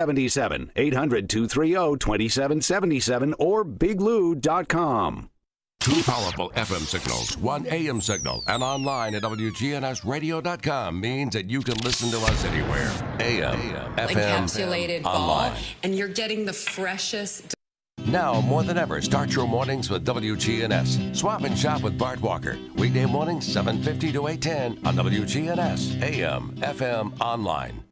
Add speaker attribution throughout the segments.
Speaker 1: 77 800-230-2777 or biglou.com.
Speaker 2: Two powerful FM signals, one AM signal, and online at WGNSradio.com means that you can listen to us anywhere. AM, FM,
Speaker 3: encapsulated
Speaker 2: online.
Speaker 3: ball, and you're getting the freshest.
Speaker 2: Now more than ever, start your mornings with WGNS. Swap and shop with Bart Walker. Weekday mornings, 7:50 to 8:10 on WGNS, AM, FM, online.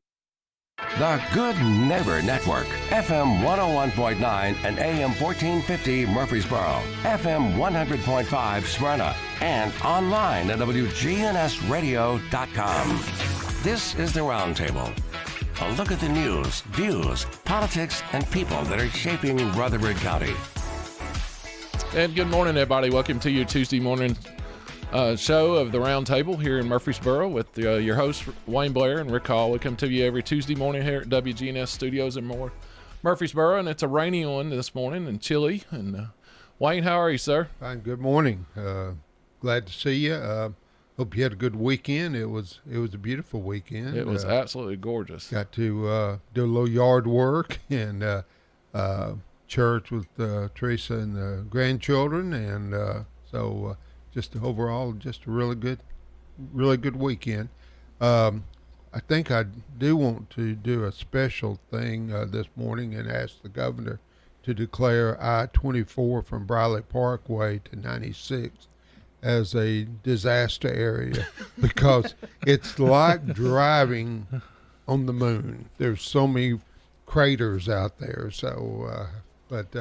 Speaker 2: The Good Neighbor Network, FM 101.9 and AM 1450 Murfreesboro, FM 100.5 Smyrna, and online at WGNSradio.com. This is the Roundtable. A look at the news, views, politics, and people that are shaping Rutherford County.
Speaker 4: And good morning, everybody. Welcome to your Tuesday morning show of the Roundtable here in Murfreesboro with your hosts, Wayne Blair and Rick Hall. We come to you every Tuesday morning here at WGNS Studios in Murfreesboro, and it's a rainy one this morning and chilly. And Wayne, how are you, sir?
Speaker 5: Fine. Good morning. Glad to see you. Hope you had a good weekend. It was a beautiful weekend.
Speaker 4: It was absolutely gorgeous.
Speaker 5: Got to do a little yard work and church with Teresa and the grandchildren, and so just overall, just a really good weekend. I think I do want to do a special thing this morning and ask the governor to declare I-24 from Briley Parkway to 96 as a disaster area because it's like driving on the moon. There's so many craters out there. So, but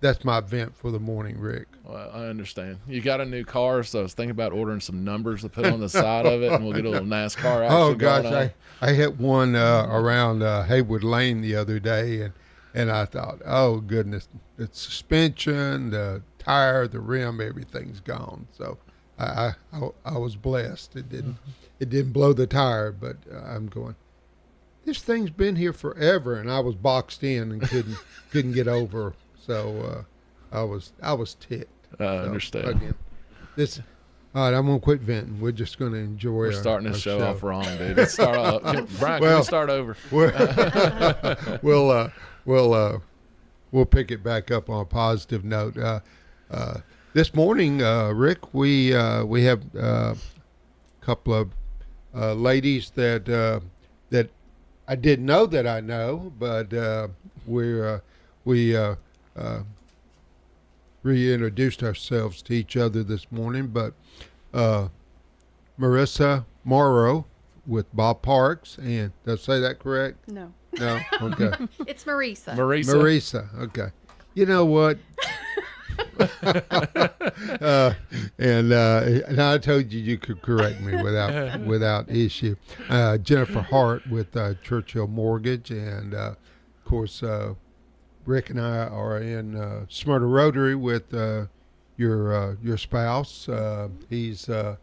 Speaker 5: that's my vent for the morning, Rick.
Speaker 4: Well, I understand. You got a new car, so I was thinking about ordering some numbers to put on the side of it, and we'll get a little NASCAR action.
Speaker 5: Oh gosh,
Speaker 4: going on.
Speaker 5: I hit one around Haywood Lane the other day, and I thought, oh goodness, the suspension, the tire, the rim, everything's gone. So I was blessed. It didn't blow the tire, but I'm going, this thing's been here forever, and I was boxed in and couldn't get over. So I was ticked.
Speaker 4: I understand.
Speaker 5: Again, all right, I'm gonna quit venting. We're just gonna enjoy.
Speaker 4: We're starting this show off wrong, dude. Let's start off. Brian, can we start over? We'll pick it back up on a positive note. This morning, Rick, we have a couple of ladies that I didn't know that I know, but we reintroduced ourselves to each other this morning. But Marissa Morrow with Bob Parks, and did I say that correct?
Speaker 6: No.
Speaker 5: No? Okay.
Speaker 6: It's Marisa.
Speaker 5: Marisa, okay. You know what? And I told you could correct me without issue. Jennifer Hart with Churchill Mortgage, and of course Rick and I are in Smyrna Rotary with your spouse. He's an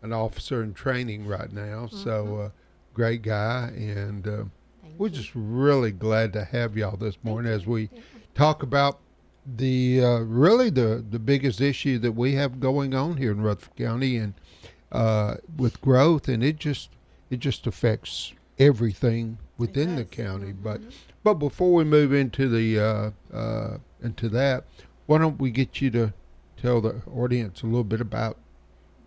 Speaker 5: officer in training right now, so great guy, and we're just really glad to have y'all this morning as we talk about the really the biggest issue that we have going on here in Rutherford County, and with growth, and it just affects everything within the county. But before we move into that, why don't we get you to tell the audience a little bit about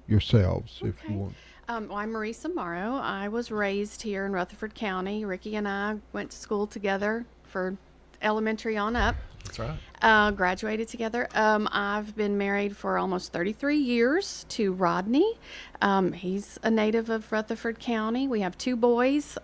Speaker 5: yourselves, if you want.
Speaker 6: Well, I'm Marisa Morrow. I was raised here in Rutherford County. Ricky and I went to school together for elementary on up.
Speaker 4: That's right.
Speaker 6: Graduated together. I've been married for almost 33 years to Rodney. He's a native of Rutherford County. We have two boys,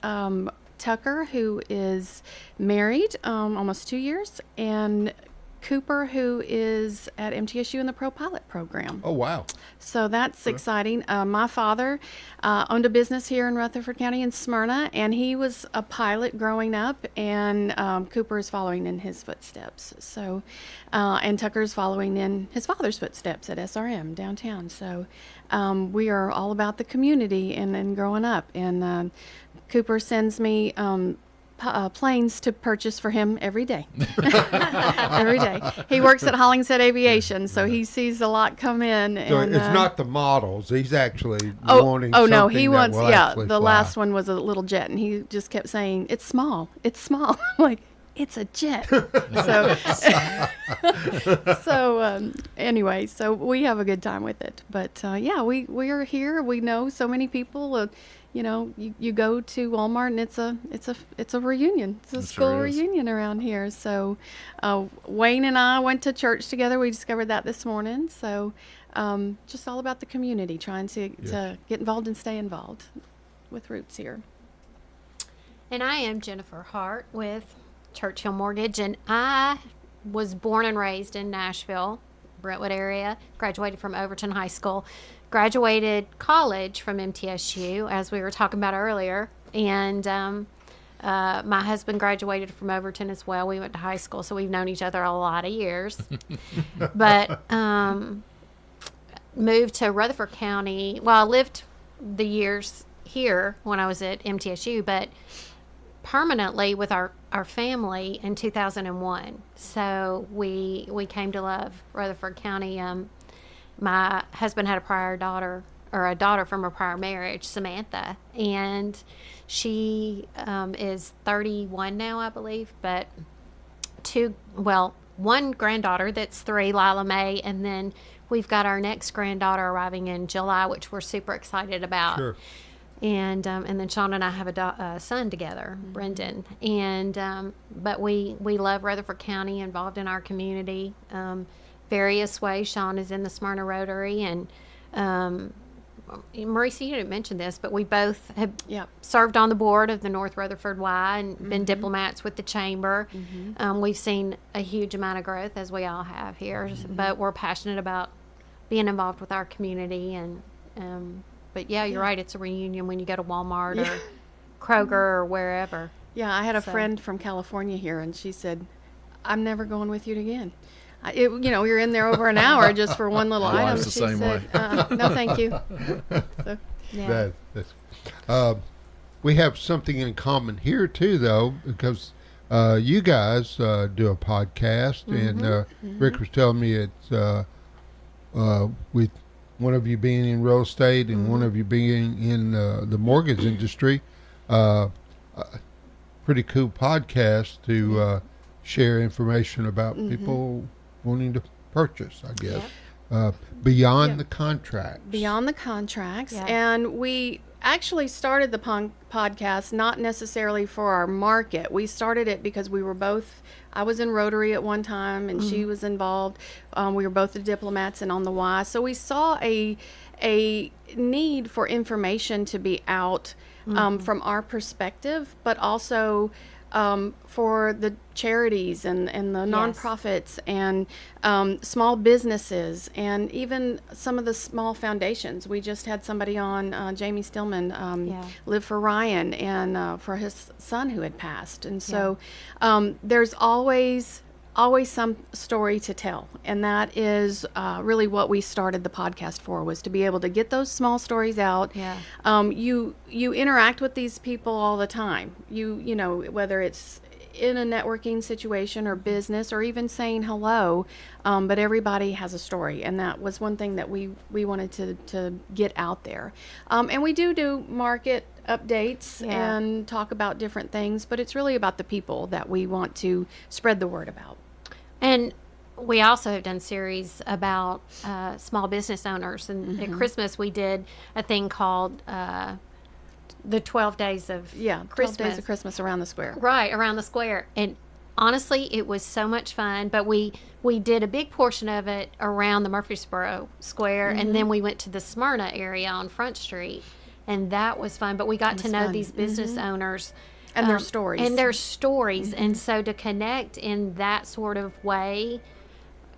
Speaker 6: Tucker, who is married almost 2 years, and Cooper, who is at MTSU in the Pro Pilot program.
Speaker 5: Oh, wow.
Speaker 6: So that's exciting. My father owned a business here in Rutherford County in Smyrna, and he was a pilot growing up, and Cooper is following in his footsteps. So, and Tucker's following in his father's footsteps at SRM downtown. So we are all about the community and growing up. And Cooper sends me planes to purchase for him every day. Every day. He works at Hollingshead Aviation, so he sees a lot come in.
Speaker 5: So
Speaker 6: and,
Speaker 5: it's not the models. He's actually
Speaker 6: Oh,
Speaker 5: wanting
Speaker 6: oh
Speaker 5: something
Speaker 6: no, he
Speaker 5: that
Speaker 6: wants,
Speaker 5: will
Speaker 6: yeah,
Speaker 5: actually
Speaker 6: the
Speaker 5: fly.
Speaker 6: last one was a little jet, and he just kept saying, it's small, it's small. I'm like, it's a jet. Anyway, so we have a good time with it. But yeah, we are here. We know so many people. You know, you go to Walmart and it's a reunion. It's a school reunion around here. So Wayne and I went to church together. We discovered that this morning. So just all about the community, trying to get involved and stay involved with Roots here.
Speaker 7: And I am Jennifer Hart with Churchill Mortgage, and I was born and raised in Nashville, Brentwood area, graduated from Overton High School, graduated college from MTSU, as we were talking about earlier, and my husband graduated from Overton as well. We went to high school, so we've known each other a lot of years. But moved to Rutherford County. Well, I lived the years here when I was at MTSU, but permanently with our family in 2001. So we came to love Rutherford County. My husband had a daughter from a prior marriage, Samantha, and she is 31 now, I believe, but one granddaughter that's 3, Lila Mae, and then we've got our next granddaughter arriving in July, which we're super excited about.
Speaker 5: Sure.
Speaker 7: And then Sean and I have a son together, Brendan. And but we love Rutherford County, involved in our community, various ways. Sean is in the Smyrna Rotary, and Marisa, you didn't mention this, but we both have served on the board of the North Rutherford Y and been diplomats with the chamber. We've seen a huge amount of growth, as we all have here, but we're passionate about being involved with our community. And but yeah, you're right. It's a reunion when you go to Walmart or Kroger or wherever.
Speaker 6: Yeah, I had a friend from California here, and she said, "I'm never going with you again." You're in there over an hour just for one little item.
Speaker 4: Life's the
Speaker 6: She
Speaker 4: same
Speaker 6: said, "No, thank you." So,
Speaker 7: Yeah.
Speaker 5: We have something in common here too, though, because you guys do a podcast, and Rick was telling me it's with one of you being in real estate and one of you being in the mortgage industry. Pretty cool podcast to share information about people wanting to purchase, I guess. Beyond the contracts.
Speaker 6: Beyond the contracts.
Speaker 7: Yeah.
Speaker 6: And we actually started the podcast not necessarily for our market. We started it because we were both, I was in Rotary at one time and she was involved. We were both the diplomats and on the Y. So we saw a need for information to be out from our perspective, but also for the charities and the nonprofits and small businesses and even some of the small foundations. We just had somebody on, Jamie Stillman, Live for Ryan, and for his son who had passed. And so there's always some story to tell, and that is really what we started the podcast for, was to be able to get those small stories out. You interact with these people all the time, you know, whether it's in a networking situation or business or even saying hello, but everybody has a story, and that was one thing that we wanted to get out there. And we do market updates and talk about different things, but it's really about the people that we want to spread the word about.
Speaker 7: And we also have done series about small business owners. And at Christmas, we did a thing called the 12 Days of Christmas.
Speaker 6: 12 Days of Christmas around the square.
Speaker 7: Right, around the square. And honestly, it was so much fun. But we did a big portion of it around the Murfreesboro Square. And then we went to the Smyrna area on Front Street. And that was fun. But we got to know these business owners.
Speaker 6: And their stories.
Speaker 7: And so to connect in that sort of way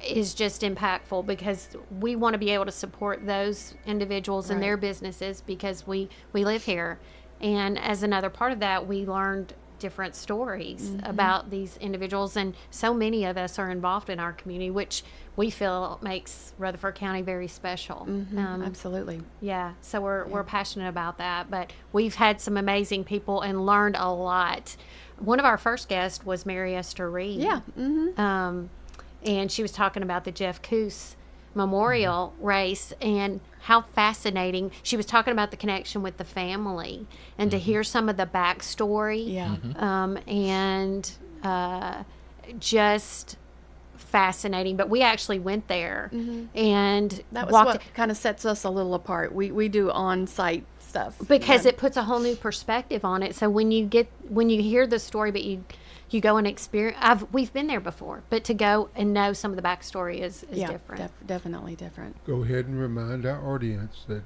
Speaker 7: is just impactful, because we want to be able to support those individuals and their businesses, because we live here. And as another part of that, we learned different stories about these individuals, and so many of us are involved in our community, which we feel makes Rutherford County very special.
Speaker 6: Absolutely.
Speaker 7: Yeah, so we're passionate about that. But we've had some amazing people and learned a lot one of our first guests was Mary Esther Reed.
Speaker 6: Yeah.
Speaker 7: And she was talking about the Jeff Coos Memorial race and how fascinating. She was talking about the connection with the family and to hear some of the backstory.
Speaker 6: Yeah.
Speaker 7: And just fascinating. But we actually went there and
Speaker 6: That was
Speaker 7: walked
Speaker 6: what kind of sets us a little apart. We do on-site stuff.
Speaker 7: because it puts a whole new perspective on it. So when you hear the story, but you go and experience. We've been there before, but to go and know some of the backstory is different.
Speaker 6: Definitely different.
Speaker 5: Go ahead and remind our audience that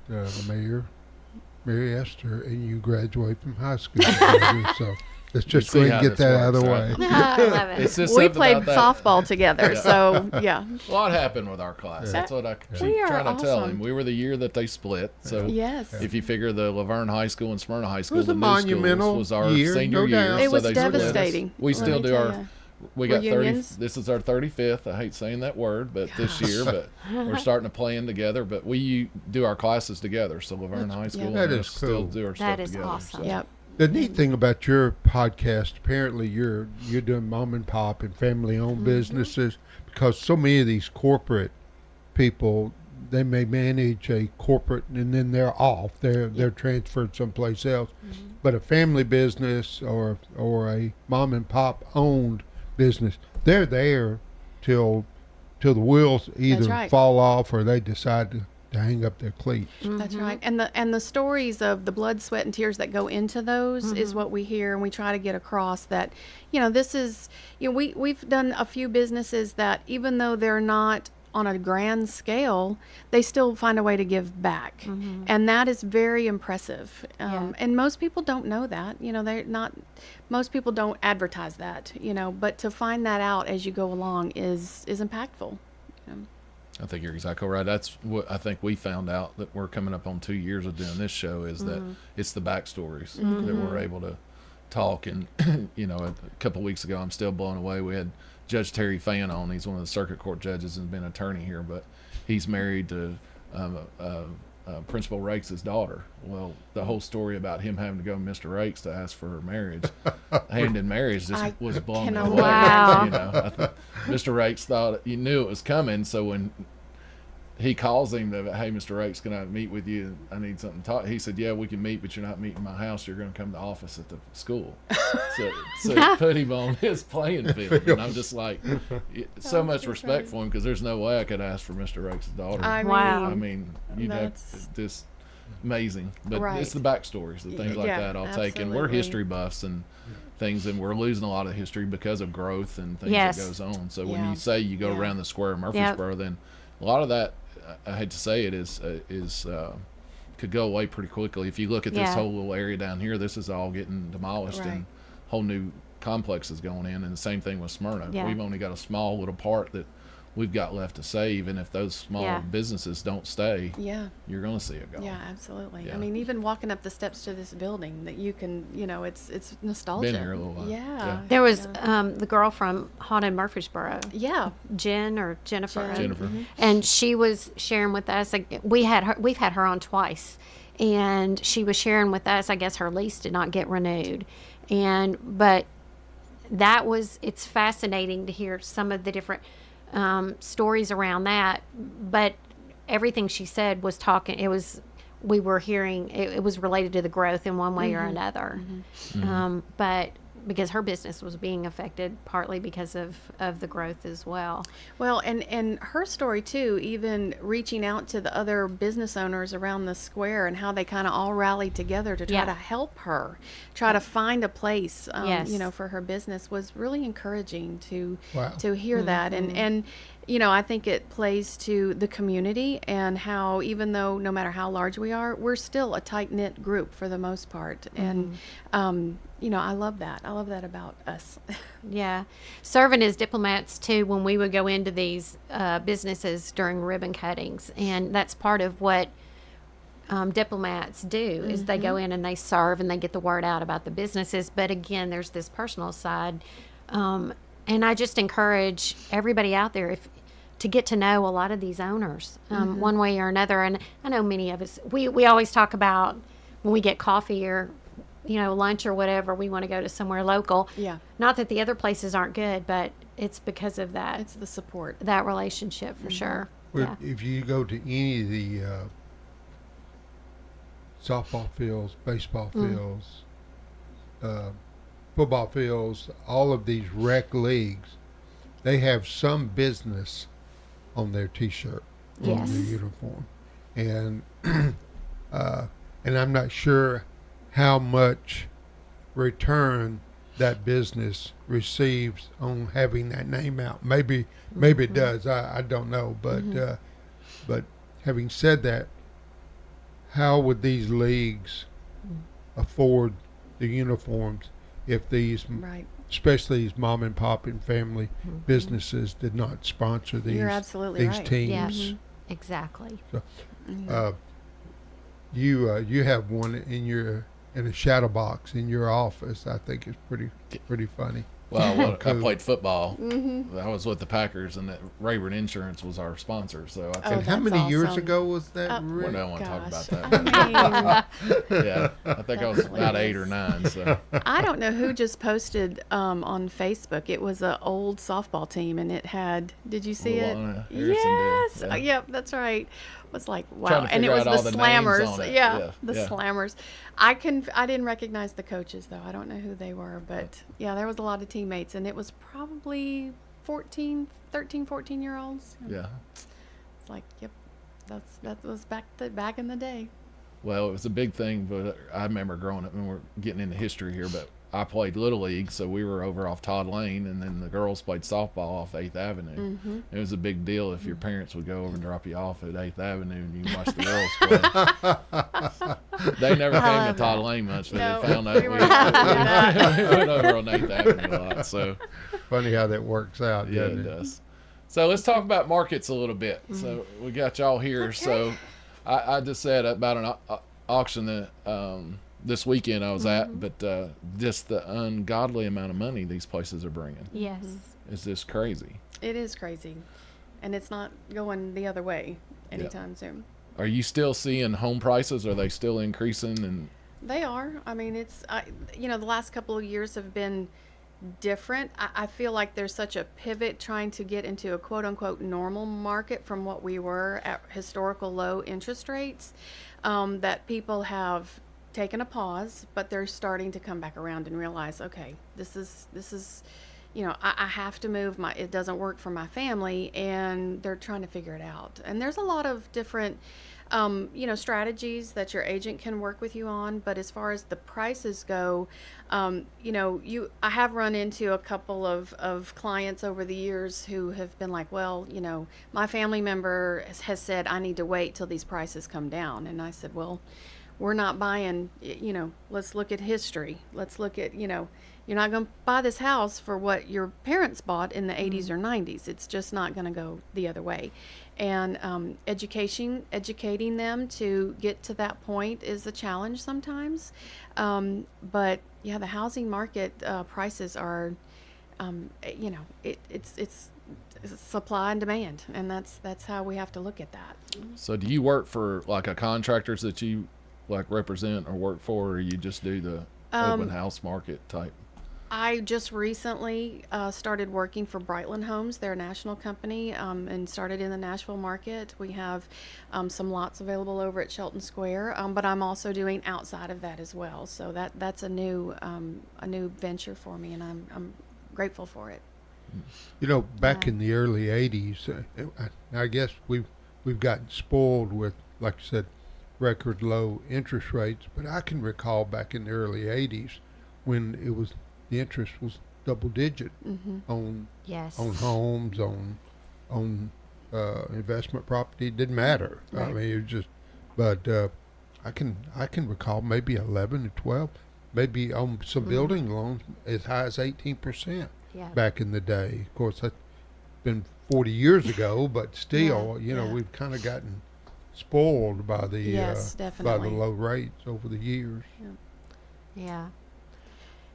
Speaker 5: Mary Esther and you graduate from high school together, so let's just go
Speaker 4: see
Speaker 5: ahead and
Speaker 4: how
Speaker 5: get
Speaker 4: this
Speaker 5: that out of the
Speaker 4: works,
Speaker 5: way.
Speaker 7: I love it.
Speaker 4: It's just
Speaker 6: We
Speaker 4: something
Speaker 6: played
Speaker 4: about that.
Speaker 6: softball together, so yeah.
Speaker 4: A lot happened with our class. That's what I keep
Speaker 6: We are
Speaker 4: trying to tell
Speaker 6: awesome.
Speaker 4: him. We were the year that they split. So
Speaker 6: Yes.
Speaker 4: if you figure the Laverne High School and Smyrna High School,
Speaker 5: was
Speaker 4: the
Speaker 5: a
Speaker 4: new
Speaker 5: monumental
Speaker 4: schools was our
Speaker 5: year,
Speaker 4: senior
Speaker 5: no
Speaker 4: year.
Speaker 5: doubt.
Speaker 6: It
Speaker 4: so
Speaker 6: was
Speaker 4: they split us.
Speaker 6: devastating.
Speaker 4: We
Speaker 6: Let
Speaker 4: still
Speaker 6: me
Speaker 4: do
Speaker 6: tell
Speaker 4: our.
Speaker 6: ya.
Speaker 4: We got 30.
Speaker 6: Reunions.
Speaker 4: This is our 35th. I hate saying that word, but this year, but we're starting to plan together. But we do our classes together. So Laverne High School,
Speaker 5: That
Speaker 4: and
Speaker 5: is
Speaker 4: us still
Speaker 5: cool.
Speaker 4: do our
Speaker 7: That
Speaker 4: stuff
Speaker 7: is
Speaker 4: together.
Speaker 7: awesome.
Speaker 4: So.
Speaker 6: Yep.
Speaker 5: The neat thing about your podcast, apparently you're doing mom and pop and family owned businesses, because so many of these corporate people, they may manage a corporate and then they're off. They're transferred someplace else. But a family business or a mom and pop owned business, they're there till the wheels either
Speaker 6: right.
Speaker 5: fall off or they decide to hang up their cleats.
Speaker 6: That's right. And the stories of the blood, sweat, and tears that go into those is what we hear, and we try to get across that, this is, we've done a few businesses that even though they're not on a grand scale, they still find a way to give back. And that is very impressive. And most people don't know that, most people don't advertise that, but to find that out as you go along is impactful.
Speaker 4: I think you're exactly right. That's what I think we found out that we're coming up on 2 years of doing this show is that it's the backstories that we're able to talk. And, a couple of weeks ago, I'm still blown away. We had Judge Terry Fan on. He's one of the circuit court judges and been an attorney here, but he's married to Principal Rakes' daughter. Well, the whole story about him having to go to Mr. Rakes to ask for her marriage, hand in marriage, just was blown me
Speaker 6: cannot
Speaker 4: away.
Speaker 7: Wow.
Speaker 4: Mr. Rakes thought he knew it was coming, so when he calls him, hey, Mr. Rakes, can I meet with you? I need something to talk. He said, yeah, we can meet, but you're not meeting my house. You're going to come to the office at the school. So it put him on his playing field. And I'm just like, so much respect for him, because there's no way I could ask for Mr. Rakes' daughter.
Speaker 7: Wow.
Speaker 4: I mean, you'd have
Speaker 6: That's-
Speaker 4: just amazing. But
Speaker 6: Right.
Speaker 4: it's the backstories, the things like
Speaker 6: Yeah,
Speaker 4: that I'll take. And we're
Speaker 6: absolutely.
Speaker 4: history buffs and things, and we're losing a lot of history because of growth and things
Speaker 7: Yes.
Speaker 4: that goes on. So when
Speaker 6: Yeah.
Speaker 4: you say you go
Speaker 6: Yeah.
Speaker 4: around the square of Murfreesboro, then a lot of that, I hate to say it, is could go away pretty quickly. If you look at this
Speaker 7: Yeah.
Speaker 4: whole little area down here, this is all getting demolished
Speaker 6: Right.
Speaker 4: and whole new complexes going in. And the same thing with Smyrna.
Speaker 7: Yeah.
Speaker 4: We've only got a small little part that we've got left to save, and if those small
Speaker 7: Yeah.
Speaker 4: businesses don't stay,
Speaker 6: Yeah.
Speaker 4: you're going to see it go.
Speaker 6: Yeah, absolutely.
Speaker 4: Yeah.
Speaker 6: I mean, even walking up the steps to this building, that you can, it's nostalgia.
Speaker 4: Been here a little while.
Speaker 6: Yeah.
Speaker 4: Yeah.
Speaker 7: There was the girl from Haunted Murfreesboro,
Speaker 6: Yeah.
Speaker 7: Jen or Jennifer.
Speaker 6: Jen.
Speaker 4: Jennifer.
Speaker 7: And she was sharing with us. We've had her on twice, and she was sharing with us. I guess her lease did not get renewed, but it's fascinating to hear some of the different stories around that. But everything she said was talking. We were hearing it was related to the growth in one way or another. But because her business was being affected partly because of the growth as well.
Speaker 6: Well, and her story too, even reaching out to the other business owners around the square and how they kind of all rallied together to try
Speaker 7: Yeah.
Speaker 6: to help her, try to find a place,
Speaker 7: Yes.
Speaker 6: for her business was really encouraging to
Speaker 5: Wow.
Speaker 6: hear that. And I think it plays to the community and how even though no matter how large we are, we're still a tight-knit group for the most part. And, I love that. I love that about us.
Speaker 7: Yeah. Serving as diplomats, too, when we would go into these businesses during ribbon cuttings. And that's part of what diplomats do is they go in and they serve and they get the word out about the businesses. But again, there's this personal side. And I just encourage everybody out there to get to know a lot of these owners one way or another. And I know many of us, we always talk about when we get coffee or lunch or whatever, we want to go to somewhere local.
Speaker 6: Yeah.
Speaker 7: Not that the other places aren't good, but it's because of that
Speaker 6: It's the support.
Speaker 7: that relationship for sure.
Speaker 5: Well,
Speaker 7: Yeah.
Speaker 5: if you go to any of the softball fields, baseball fields, football fields, all of these rec leagues, they have some business on their T-shirt, on
Speaker 7: Yes.
Speaker 5: their uniform, and and I'm not sure how much return that business receives on having that name out. Maybe it does. I don't know, but having said that, how would these leagues afford the uniforms if these,
Speaker 6: Right.
Speaker 5: especially these mom and pop and family businesses, did not sponsor these
Speaker 6: You're absolutely
Speaker 5: these
Speaker 6: right.
Speaker 5: teams?
Speaker 7: Yes. Exactly.
Speaker 5: You have one in a shadow box in your office. I think it's pretty funny.
Speaker 4: Well, I played football. I was with the Packers, and that Rayburn Insurance was our sponsor. So I
Speaker 6: Oh,
Speaker 4: think,
Speaker 5: How
Speaker 6: that's
Speaker 5: many years
Speaker 6: awesome.
Speaker 5: ago was that?
Speaker 4: well,
Speaker 5: Rick?
Speaker 4: I don't want to talk about
Speaker 6: Gosh.
Speaker 4: that.
Speaker 6: I mean,
Speaker 4: Yeah, I think I was
Speaker 6: That's
Speaker 4: about 8 or
Speaker 6: hilarious.
Speaker 4: 9. So
Speaker 6: I don't know who just posted on Facebook. It was an old softball team, and it had. Did you see it?
Speaker 4: Luana Harrison did,
Speaker 6: Yes.
Speaker 4: yeah.
Speaker 6: Yep, that's right. It was like wow,
Speaker 4: Trying to
Speaker 6: and it
Speaker 4: figure
Speaker 6: was
Speaker 4: out all
Speaker 6: the
Speaker 4: the names
Speaker 6: slammers.
Speaker 4: on it.
Speaker 6: Yeah,
Speaker 4: Yeah,
Speaker 6: the
Speaker 4: yeah.
Speaker 6: slammers. I didn't recognize the coaches though. I don't know who they were, but yeah, there was a lot of teammates, and it was probably 13, 14-year-olds.
Speaker 4: yeah.
Speaker 6: It's like, yep, that was back in the day.
Speaker 4: Well, it was a big thing, but I remember growing up, and we're getting into history here, but I played Little League, so we were over off Todd Lane, and then the girls played softball off 8th Avenue. It was a big deal if your parents would go over and drop you off at 8th Avenue and you can watch the girls play. They never came to
Speaker 6: love
Speaker 4: Todd
Speaker 6: that.
Speaker 4: Lane much, but
Speaker 6: No,
Speaker 4: they found out
Speaker 6: we
Speaker 4: we
Speaker 6: were not doing that.
Speaker 4: went over on 8th Avenue a lot. So,
Speaker 5: Funny how that works out,
Speaker 4: yeah,
Speaker 5: doesn't
Speaker 4: it
Speaker 5: it?
Speaker 4: does. So let's talk about markets a little bit. So we got y'all here. So I just said about an auction that this weekend I was at, but just the ungodly amount of money these places are bringing
Speaker 7: Yes.
Speaker 4: is just crazy.
Speaker 6: It is crazy, and it's not going the other way anytime soon.
Speaker 4: Are you still seeing home prices? Are they still increasing? And
Speaker 6: They are. I mean, the last couple of years have been different. I feel like there's such a pivot trying to get into a quote unquote normal market from what we were at historical low interest rates, that people have taken a pause, but they're starting to come back around and realize, okay, this is, I have to move. It doesn't work for my family, and they're trying to figure it out. And there's a lot of different, strategies that your agent can work with you on. But as far as the prices go, I have run into a couple of clients over the years who have been like, well, my family member has said I need to wait till these prices come down. And I said, well, we're not buying, let's look at history. Let's look at, you're not going to buy this house for what your parents bought in the 80s or 90s. It's just not going to go the other way. And educating them to get to that point is a challenge sometimes. But yeah, the housing market prices are, it's supply and demand, and that's how we have to look at that.
Speaker 4: so do you work for like a contractors that you like represent or work for, or you just do the open house market type?
Speaker 6: I just recently started working for Brightland Homes. They're a national company, and started in the Nashville market. We have some lots available over at Shelton Square, but I'm also doing outside of that as well. So that's a new venture for me, and I'm grateful for it.
Speaker 5: Back in the early '80s, I guess we've gotten spoiled with, like you said, record low interest rates. But I can recall back in the early '80s when the interest was double digit on
Speaker 7: Yes.
Speaker 5: homes, on investment property. It didn't matter. I
Speaker 6: Right.
Speaker 5: mean, it was just. But I can recall maybe 11 or 12, maybe on some building loans as high as 18%.
Speaker 7: Yeah.
Speaker 5: Back in the day. Of course, that's been 40 years ago, but still,
Speaker 6: Yeah.
Speaker 5: we've kind of gotten spoiled by the
Speaker 6: Yes,
Speaker 5: by
Speaker 6: definitely.
Speaker 5: the low rates over the years.
Speaker 7: Yeah.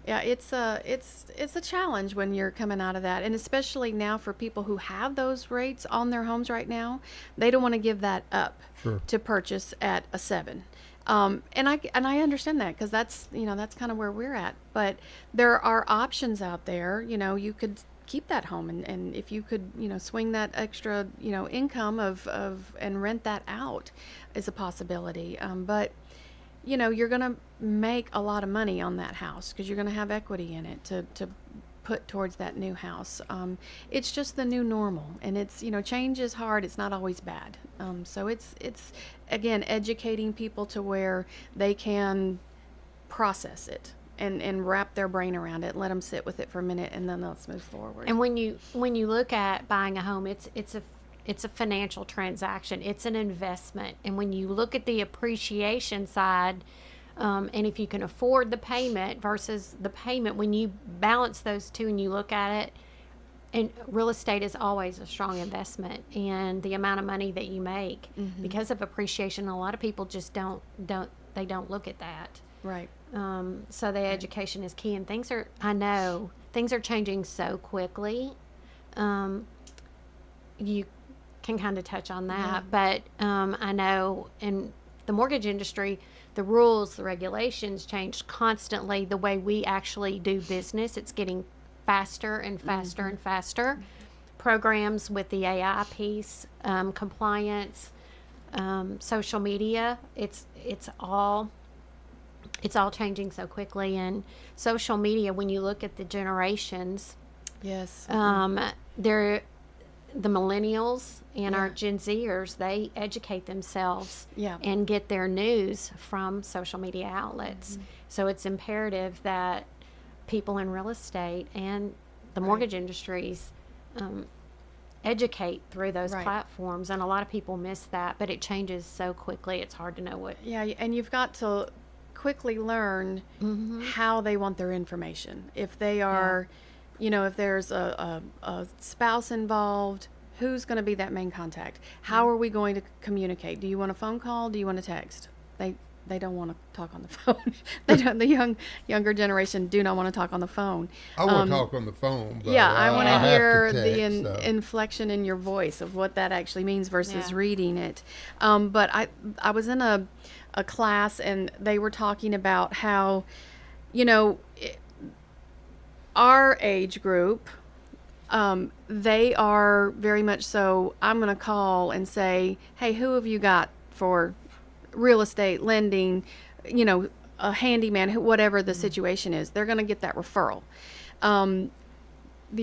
Speaker 6: Yeah, it's a challenge when you're coming out of that, and especially now for people who have those rates on their homes right now, they don't want to give that up
Speaker 5: Sure.
Speaker 6: to purchase at a 7. And I understand that because that's that's kind of where we're at. But there are options out there. You could keep that home, and if you could swing that extra income of and rent that out is a possibility. But you're going to make a lot of money on that house because you're going to have equity in it to put towards that new house. It's just the new normal, and it's change is hard. It's not always bad. So it's again educating people to where they can process it and wrap their brain around it, let them sit with it for a minute, and then let's move forward.
Speaker 7: And when you look at buying a home, it's a financial transaction. It's an investment. And when you look at the appreciation side, and if you can afford the payment versus the payment, when you balance those two and you look at it, and real estate is always a strong investment, and the amount of money that you make because of appreciation, a lot of people just don't look at that.
Speaker 6: Right.
Speaker 7: So the education is key, and I know things are changing so quickly. You can kind of touch on that, but I know in the mortgage industry, the rules, the regulations change constantly. The way we actually do business, it's getting faster and faster and faster. Programs with the AI piece, compliance, social media, it's all changing so quickly. And social media, when you look at the generations,
Speaker 6: yes,
Speaker 7: they're the millennials and our Gen Zers, they educate themselves and get their news from social media outlets. So it's imperative that people in real estate and the mortgage industries educate through those platforms. And a lot of people miss that, but it changes so quickly. It's hard to know what.
Speaker 6: Yeah, and you've got to quickly learn how they want their information. If they are, if there's a spouse involved, who's going to be that main contact? How are we going to communicate? Do you want a phone call? Do you want a text? They don't want to talk on the phone. They don't. The younger generation do not want to talk on the phone.
Speaker 5: I want to talk on the phone. But
Speaker 6: I want to hear the
Speaker 5: text,
Speaker 6: inflection in your voice of what that actually means versus reading it. But I was in a class, and they were talking about how, our age group, they are very much so, I'm going to call and say, hey, who have you got for real estate lending, a handyman, whatever the situation is. They're going to get that referral. The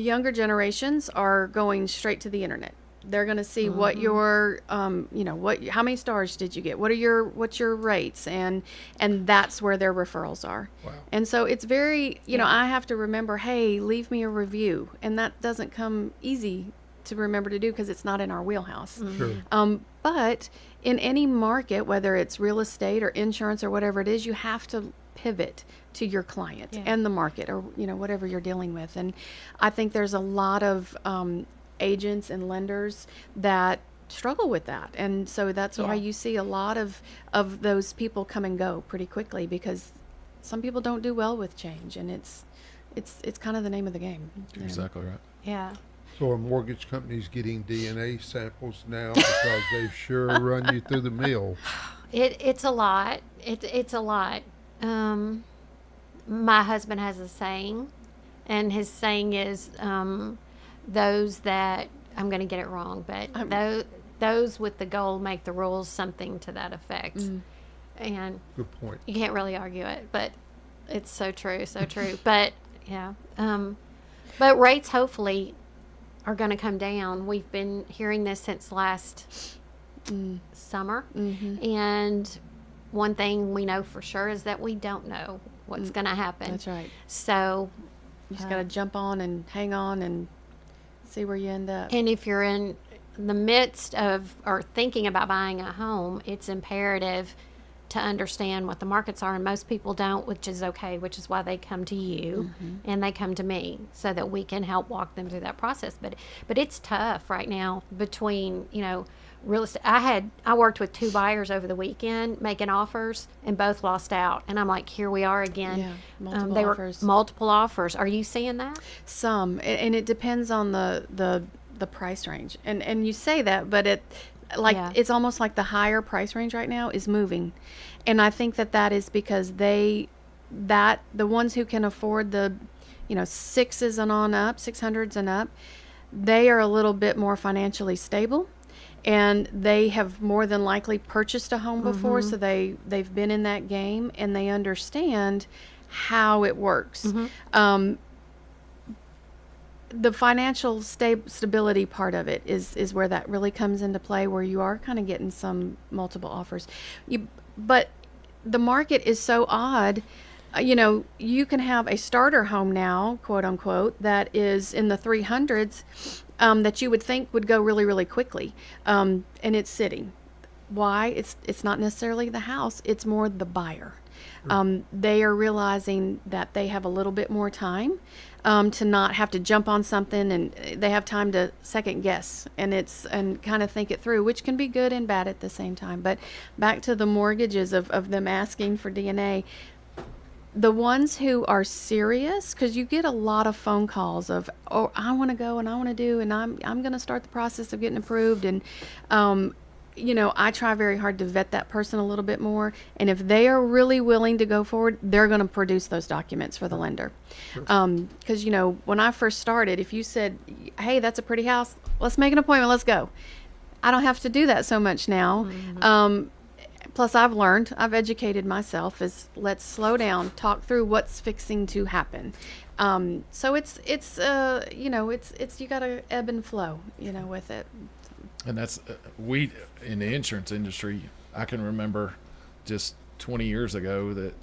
Speaker 6: younger generations are going straight to the internet. They're going to see what your, how many stars did you get? What's your rates? And that's where their referrals are.
Speaker 5: Wow.
Speaker 6: And so it's very, I have to remember, hey, leave me a review. And that doesn't come easy to remember to do because it's not in our wheelhouse.
Speaker 5: Sure.
Speaker 6: But in any market, whether it's real estate or insurance or whatever it is, you have to pivot to your client and the market or, whatever you're dealing with. And I think there's a lot of agents and lenders that struggle with that. And so that's why you see a lot of those people come and go pretty quickly because some people don't do well with change. And it's kind of the name of the game.
Speaker 4: Exactly right.
Speaker 7: Yeah.
Speaker 5: So are mortgage companies getting DNA samples now because they sure run you through the mill?
Speaker 7: It's a lot. It's a lot. My husband has a saying, and his saying is, those that, I'm going to get it wrong, but those with the gold make the rules, something to that effect. And
Speaker 5: good point.
Speaker 7: You can't really argue it, but it's so true, so true. But yeah, but rates hopefully are going to come down. We've been hearing this since last summer, and one thing we know for sure is that we don't know what's going to happen.
Speaker 6: That's right.
Speaker 7: So
Speaker 6: you just got to jump on and hang on and see where you end up.
Speaker 7: And if you're in the midst of or thinking about buying a home, it's imperative to understand what the markets are, and most people don't, which is okay, which is why they come to you and they come to me so that we can help walk them through that process. But it's tough right now between, real estate. I worked with 2 buyers over the weekend making offers, and both lost out. And I'm like, here we are again.
Speaker 6: Yeah, multiple offers.
Speaker 7: Multiple offers. Are you seeing that?
Speaker 6: Some, and it depends on the price range. And you say that, but like
Speaker 7: Yeah.
Speaker 6: it's almost like the higher price range right now is moving, and I think that is because the ones who can afford the, sixes and on up, 600s and up, they are a little bit more financially stable, and they have more than likely purchased a home before, so they've been in that game and they understand how it works. The financial stability part of it is where that really comes into play, where you are kind of getting some multiple offers. But the market is so odd. You can have a starter home now, quote unquote, that is in the 300s, that you would think would go really, really quickly, and it's sitting. Why? It's not necessarily the house; it's more the buyer. They are realizing that they have a little bit more time to not have to jump on something, and they have time to second guess and kind of think it through, which can be good and bad at the same time. But back to the mortgages of them asking for DNA. The ones who are serious, because you get a lot of phone calls of, oh, I want to go and I want to do, and I'm going to start the process of getting approved, and I try very hard to vet that person a little bit more, and if they are really willing to go forward, they're going to produce those documents for the lender. Because when I first started, if you said, hey, that's a pretty house, let's make an appointment, let's go, I don't have to do that so much now. Plus, I've educated myself, is let's slow down, talk through what's fixing to happen. So it's you got to ebb and flow, with it.
Speaker 4: And that's we in the insurance industry. I can remember just 20 years ago that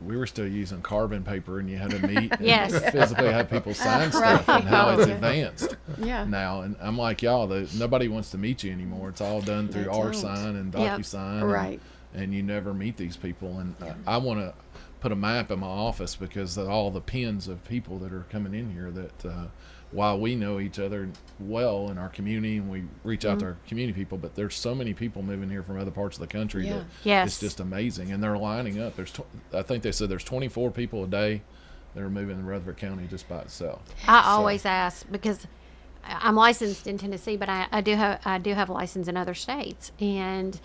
Speaker 4: we were still using carbon paper, and you had to meet
Speaker 7: Yes.
Speaker 4: and physically have people sign stuff,
Speaker 6: Right.
Speaker 4: and how it's
Speaker 6: Yeah.
Speaker 4: advanced
Speaker 6: Yeah.
Speaker 4: now. And I'm like y'all, nobody wants to meet you anymore. It's all done through
Speaker 6: They don't.
Speaker 4: RSign and
Speaker 7: Yep.
Speaker 4: DocuSign,
Speaker 6: Right.
Speaker 4: and you never meet these people. And I want to put a map in my office because of all the pins of people that are coming in here that while we know each other well in our community and we reach out to our community people, but there's so many people moving here from other parts of the country
Speaker 6: Yeah.
Speaker 4: that
Speaker 7: Yes.
Speaker 4: it's just amazing, and they're lining up. I think they said there's 24 people a day that are moving in Rutherford County just by itself.
Speaker 7: I always ask, because I'm licensed in Tennessee, but I do have a license in other states. And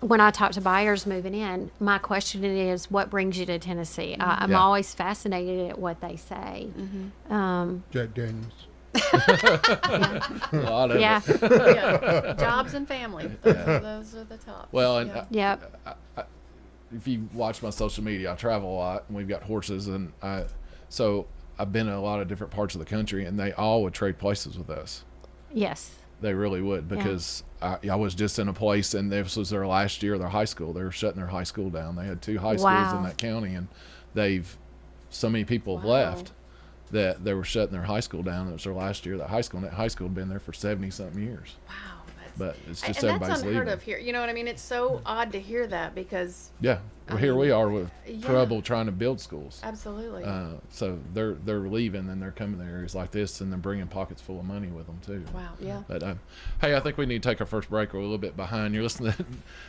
Speaker 7: when I talk to buyers moving in, my question is, what brings you to Tennessee? I'm
Speaker 4: Yeah.
Speaker 7: always fascinated at what they say.
Speaker 5: Jack Daniels.
Speaker 4: A lot of
Speaker 7: Yeah.
Speaker 4: it.
Speaker 6: Yeah. Jobs and family. Those are the top.
Speaker 4: Well, and
Speaker 6: Yeah.
Speaker 7: Yep.
Speaker 4: if you watch my social media, I travel a lot, and we've got horses, and so I've been in a lot of different parts of the country, and they all would trade places with us.
Speaker 7: Yes.
Speaker 4: They really would, because I was just in a place, and this was their last year of their high school. They were shutting their high school down. They had 2 high schools
Speaker 7: Wow.
Speaker 4: in that county, and so many people have
Speaker 6: Wow.
Speaker 4: left that they were shutting their high school down. It was their last year of that high school, and that high school had been there for 70-something years.
Speaker 6: Wow.
Speaker 4: But it's just
Speaker 6: And
Speaker 4: everybody's
Speaker 6: that's unheard
Speaker 4: leaving.
Speaker 6: of here. You know what I mean? It's so odd to hear that, because
Speaker 4: Yeah, well, here we are with
Speaker 6: yeah.
Speaker 4: trouble trying to build schools.
Speaker 6: absolutely.
Speaker 4: So they're leaving, and they're coming to areas like this, and they're bringing pockets full of money with them too.
Speaker 6: Wow. Yeah.
Speaker 4: But hey, I think we need to take our first break. We're a little bit behind. You're listening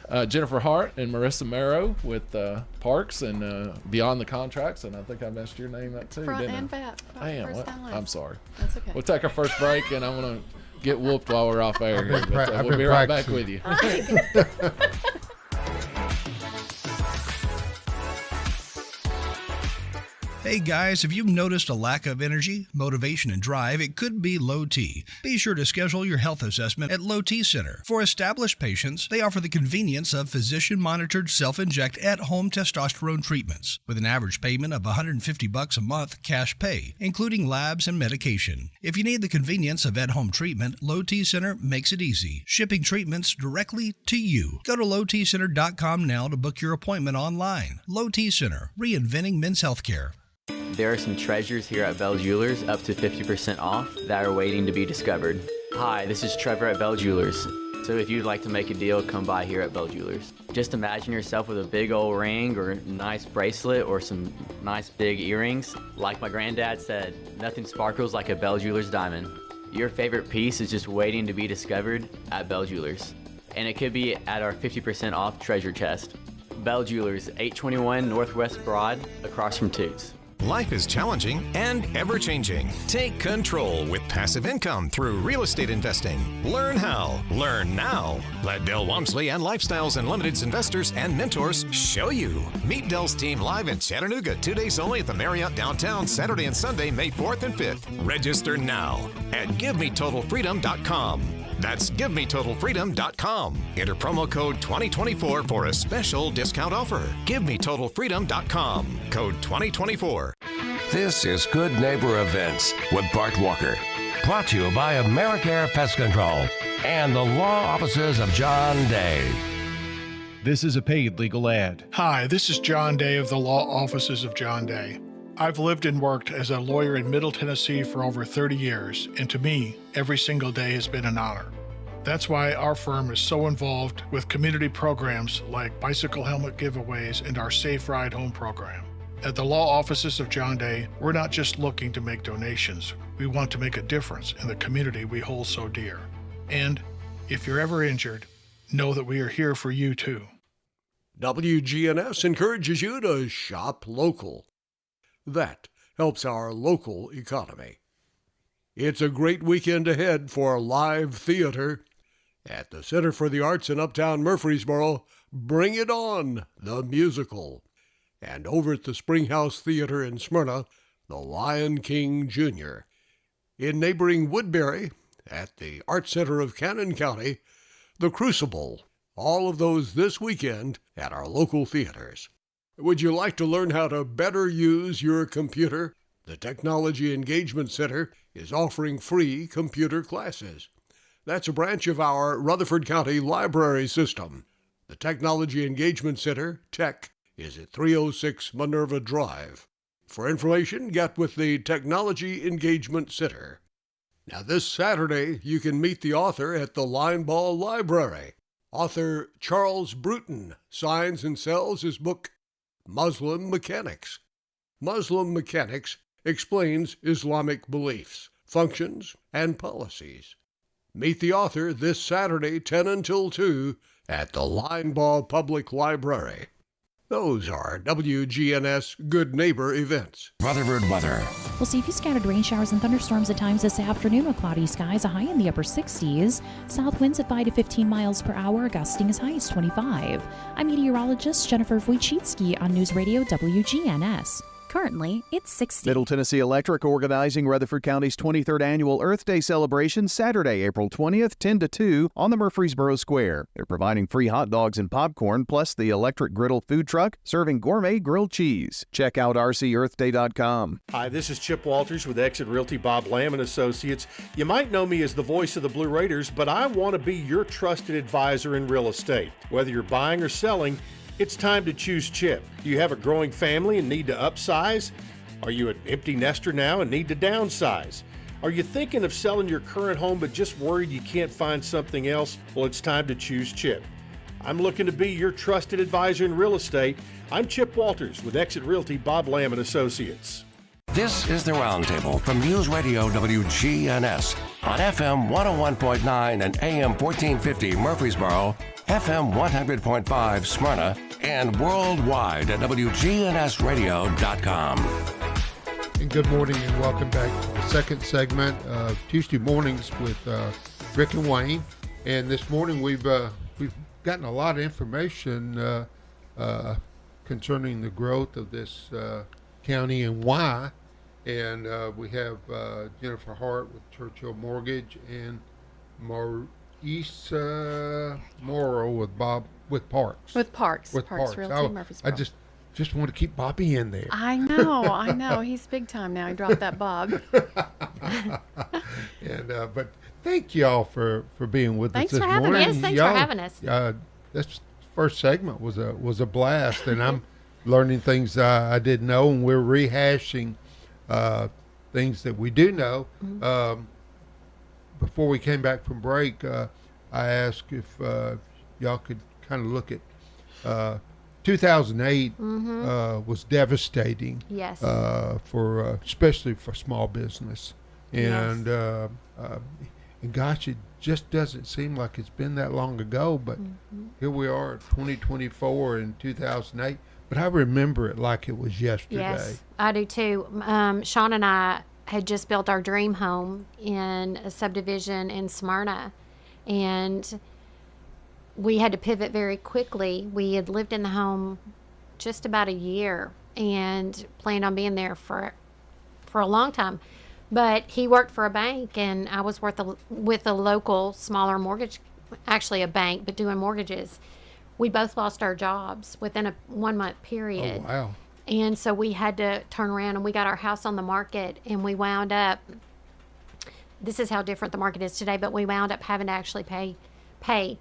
Speaker 4: to Jennifer Hart and Marissa Marrow with Parks and Beyond the Contracts, and I think I messed your name up too,
Speaker 6: Front
Speaker 4: didn't
Speaker 6: and
Speaker 4: I?
Speaker 6: back.
Speaker 4: Damn,
Speaker 6: First
Speaker 4: what?
Speaker 6: and last.
Speaker 4: I'm sorry.
Speaker 6: That's okay.
Speaker 4: We'll take our first break, and I'm gonna get whooped while we're off air here. But
Speaker 5: I've
Speaker 4: we'll
Speaker 5: been
Speaker 4: be right back
Speaker 5: practicing.
Speaker 4: with you.
Speaker 8: Hey guys, if you've noticed a lack of energy, motivation, and drive, it could be low T. Be sure to schedule your health assessment at Low T Center. For established patients, they offer the convenience of physician-monitored self-inject at-home testosterone treatments with an average payment of $150 a month cash pay, including labs and medication. If you need the convenience of at-home treatment, Low T Center makes it easy, shipping treatments directly to you. Go to lowtcenter.com now to book your appointment online. Low T Center, reinventing men's healthcare.
Speaker 9: There are some treasures here at Bell Jewelers, up to 50% off, that are waiting to be discovered. Hi, this is Trevor at Bell Jewelers. So if you'd like to make a deal, come by here at Bell Jewelers. Just imagine yourself with a big old ring or a nice bracelet or some nice big earrings. Like my granddad said, nothing sparkles like a Bell Jewelers diamond. Your favorite piece is just waiting to be discovered at Bell Jewelers. And it could be at our 50% off treasure chest. Bell Jewelers, 821 Northwest Broad, across from Toots.
Speaker 10: Life is challenging and ever-changing. Take control with passive income through real estate investing. Learn how. Learn now. Let Del Walmsley and Lifestyles Unlimited's investors and mentors show you. Meet Del's team live in Chattanooga 2 days only at the Marriott downtown, Saturday and Sunday, May 4th and 5th. Register now at GiveMeTotalFreedom.com. That's GiveMeTotalFreedom.com. Enter promo code 2024 for a special discount offer. GiveMeTotalFreedom.com. Code 2024.
Speaker 2: This is Good Neighbor Events with Bart Walker. Brought to you by AmeriCare Pest Control and the law offices of John Day.
Speaker 11: This is a paid legal ad.
Speaker 12: Hi, this is John Day of the law offices of John Day. I've lived and worked as a lawyer in Middle Tennessee for over 30 years, and to me, every single day has been an honor. That's why our firm is so involved with community programs like bicycle helmet giveaways and our Safe Ride Home program. At the law offices of John Day, we're not just looking to make donations. We want to make a difference in the community we hold so dear. And if you're ever injured, know that we are here for you too.
Speaker 13: WGNS encourages you to shop local. That helps our local economy. It's a great weekend ahead for live theater. At the Center for the Arts in Uptown Murfreesboro, Bring It On, the musical. And over at the Springhouse Theater in Smyrna, The Lion King Jr. In neighboring Woodbury, at the Art Center of Cannon County, The Crucible. All of those this weekend at our local theaters. Would you like to learn how to better use your computer? The Technology Engagement Center is offering free computer classes. That's a branch of our Rutherford County Library System. The Technology Engagement Center, TECH, is at 306 Minerva Drive. For information, get with the Technology Engagement Center. Now this Saturday, you can meet the author at the Lineball Library. Author Charles Bruton signs and sells his book, Muslim Mechanics. Muslim Mechanics explains Islamic beliefs, functions, and policies. Meet the author this Saturday, 10 until 2, at the Lineball Public Library. Those are WGNS Good Neighbor events.
Speaker 2: Rutherford weather.
Speaker 14: We'll see a few scattered rain showers and thunderstorms at times this afternoon with cloudy skies, a high in the upper 60s. South winds at 5 to 15 miles per hour, gusting as high as 25. I'm meteorologist Jennifer Wojcicki on News Radio WGNS.
Speaker 15: Currently, it's 60.
Speaker 11: Middle Tennessee Electric organizing Rutherford County's 23rd annual Earth Day celebration Saturday, April 20th, 10 to 2 on the Murfreesboro Square. They're providing free hot dogs and popcorn, plus the electric griddle food truck serving gourmet grilled cheese. Check out rcearthday.com.
Speaker 16: Hi, this is Chip Walters with Exit Realty Bob Lamb and Associates. You might know me as the voice of the Blue Raiders, but I want to be your trusted advisor in real estate. Whether you're buying or selling, it's time to choose Chip. Do you have a growing family and need to upsize? Are you an empty nester now and need to downsize? Are you thinking of selling your current home but just worried you can't find something else? Well, it's time to choose Chip. I'm looking to be your trusted advisor in real estate. I'm Chip Walters with Exit Realty Bob Lamb and Associates.
Speaker 2: This is the Roundtable from News Radio WGNS on FM 101.9 and AM 1450 Murfreesboro, FM 100.5 Smyrna, and worldwide at WGNSradio.com.
Speaker 5: And good morning and welcome back to the second segment of Tuesday Mornings with Rick and Wayne. And this morning we've gotten a lot of information concerning the growth of this county and why. And we have Jennifer Hart with Churchill Mortgage and Maurice Morrow with Parks.
Speaker 6: With Parks Realty, Murfreesboro.
Speaker 5: I just want to keep Bobby in there.
Speaker 6: I know. He's big time now. He dropped that Bob.
Speaker 5: And but thank y'all for being with us this morning.
Speaker 7: Thanks for having us.
Speaker 5: This first segment was a blast, and I'm learning things I didn't know, and we're rehashing things that we do know.
Speaker 6: Mm-hmm.
Speaker 5: Before we came back from break, I asked if y'all could kind of look at 2008 was devastating.
Speaker 7: Yes.
Speaker 5: For especially for small business, and and gosh, it just doesn't seem like it's been that long ago. But here we are, 2024 in 2008. But I remember it like it was yesterday.
Speaker 7: Yes, I do too. Sean and I had just built our dream home in a subdivision in Smyrna, and we had to pivot very quickly. We had lived in the home just about a year and planned on being there for a long time. But he worked for a bank, and I was with a local smaller mortgage, actually a bank, but doing mortgages. We both lost our jobs within a 1 month period.
Speaker 5: Oh, wow.
Speaker 7: And so we had to turn around, and we got our house on the market, and we wound up, this is how different the market is today, but we wound up having to actually pay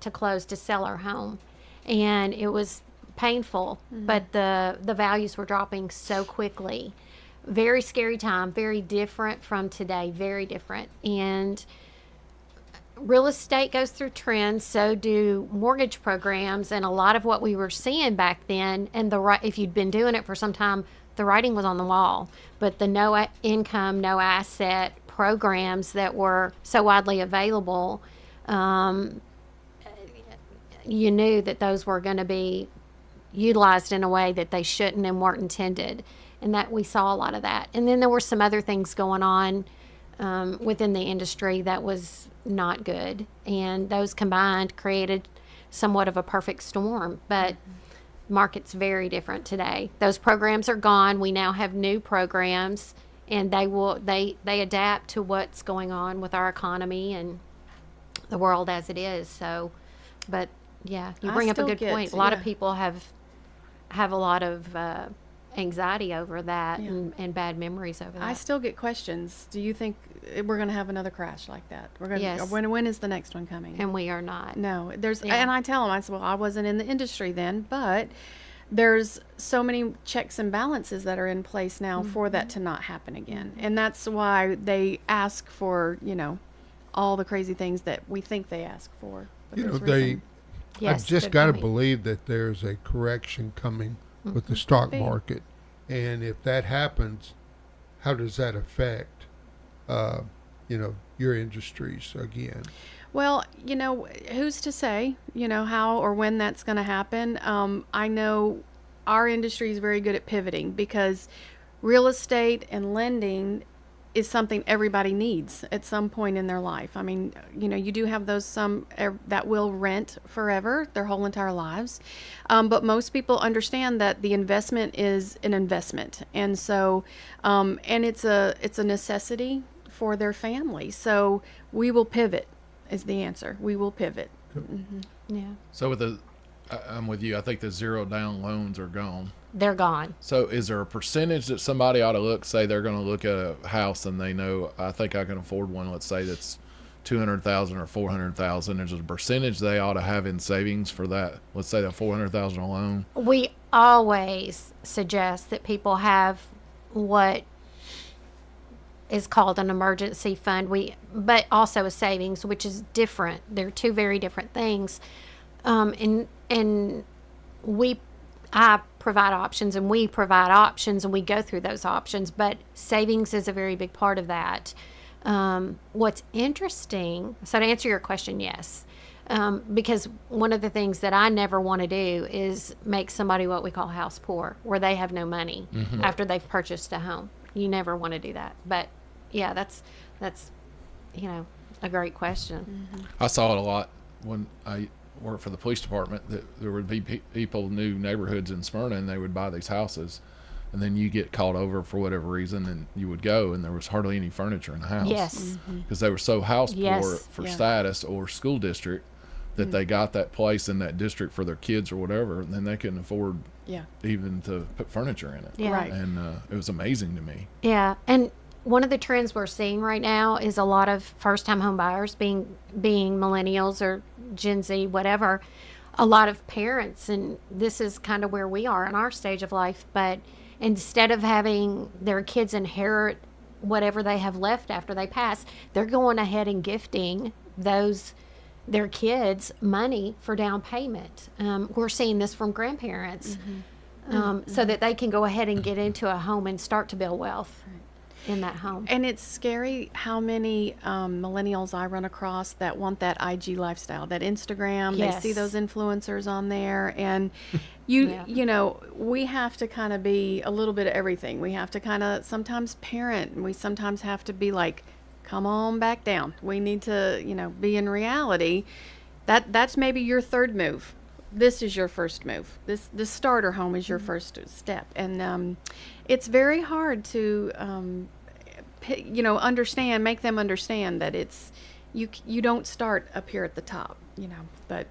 Speaker 7: to close to sell our home. And it was painful, but the values were dropping so quickly. Very scary time, very different from today, very different. And real estate goes through trends, so do mortgage programs, and a lot of what we were seeing back then, and if you'd been doing it for some time, the writing was on the wall. But the no income, no asset programs that were so widely available, you knew that those were going to be utilized in a way that they shouldn't and weren't intended, and that we saw a lot of that. And then there were some other things going on within the industry that was not good, and those combined created somewhat of a perfect storm. But market's very different today. Those programs are gone. We now have new programs, and they adapt to what's going on with our economy and the world as it is. So, but yeah, you bring up a good point. A lot of people have a lot of anxiety over that and bad memories over that.
Speaker 6: I still get questions. Do you think we're going to have another crash like that? We're going
Speaker 7: Yes.
Speaker 6: When is the next one coming?
Speaker 7: And we are not.
Speaker 6: No, and I tell them, I said, well, I wasn't in the industry then, but there's so many checks and balances that are in place now for that to not happen again. And that's why they ask for, all the crazy things that we think they ask for. But
Speaker 5: I've just got to believe that there's a correction coming with the stock market. And if that happens, how does that affect, your industries again?
Speaker 6: Well, who's to say, how or when that's going to happen? I know our industry is very good at pivoting because real estate and lending is something everybody needs at some point in their life. I mean, you do have those some that will rent forever, their whole entire lives. But most people understand that the investment is an investment. And so, and it's a necessity for their family. So we will pivot is the answer. We will pivot. Yeah.
Speaker 4: So I'm with you. I think the zero down loans are gone.
Speaker 7: They're gone.
Speaker 4: So is there a percentage that somebody ought to say they're going to look at a house and they know, I think I can afford one, let's say that's $200,000 or $400,000. There's a percentage they ought to have in savings for that. Let's say that $400,000 alone.
Speaker 7: We always suggest that people have what is called an emergency fund, but also a savings, which is different. They're two very different things. I provide options, and we provide options, and we go through those options, but savings is a very big part of that. What's interesting, so to answer your question, yes, because one of the things that I never want to do is make somebody what we call house poor, where they have no money after they've purchased a home. You never want to do that. But yeah, that's a great question.
Speaker 4: I saw it a lot when I worked for the police department, that there would be people new neighborhoods in Smyrna, and they would buy these houses, and then you get called over for whatever reason, and you would go, and there was hardly any furniture in the house.
Speaker 7: Yes.
Speaker 4: Because they were so house poor
Speaker 7: Yes.
Speaker 4: for status or school district that they got that place in that district for their kids or whatever, and then they couldn't afford even to put furniture in it.
Speaker 7: Yeah. Right.
Speaker 4: And it was amazing to me.
Speaker 7: Yeah, and one of the trends we're seeing right now is a lot of first-time home buyers, being millennials or Gen Z, whatever. A lot of parents, and this is kind of where we are in our stage of life, but instead of having their kids inherit whatever they have left after they pass, they're going ahead and gifting their kids money for down payment. We're seeing this from grandparents, so that they can go ahead and get into a home and start to build wealth. in that home.
Speaker 6: And it's scary how many millennials I run across that want that IG lifestyle, that Instagram.
Speaker 7: Yes.
Speaker 6: They see those influencers on there, and you know, we have to kind of be a little bit of everything. We have to kind of sometimes parent, and we sometimes have to be like, come on back down. We need to, you know, be in reality. That's maybe your third move. This is your first move. This starter home is your first step, and it's very hard to, you know, make them understand that it's you don't start up here at the top, you know, but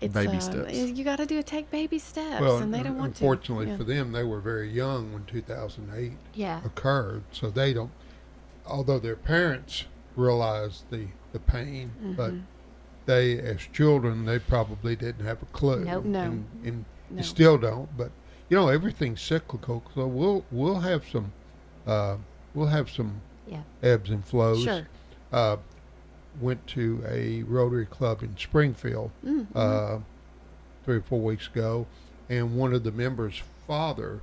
Speaker 6: it's
Speaker 4: baby steps.
Speaker 6: You got to take baby steps,
Speaker 5: Well,
Speaker 6: and they don't want to.
Speaker 5: Unfortunately for them, they were very young when 2008 occurred, so they don't. Although their parents realized the pain, but they, as children, they probably didn't have a clue.
Speaker 7: Nope.
Speaker 5: And you still don't. But you know, everything's cyclical. So we'll have some ebbs and flows.
Speaker 6: Sure.
Speaker 5: Went to a Rotary Club in Springfield 3 or 4 weeks ago, and one of the members' father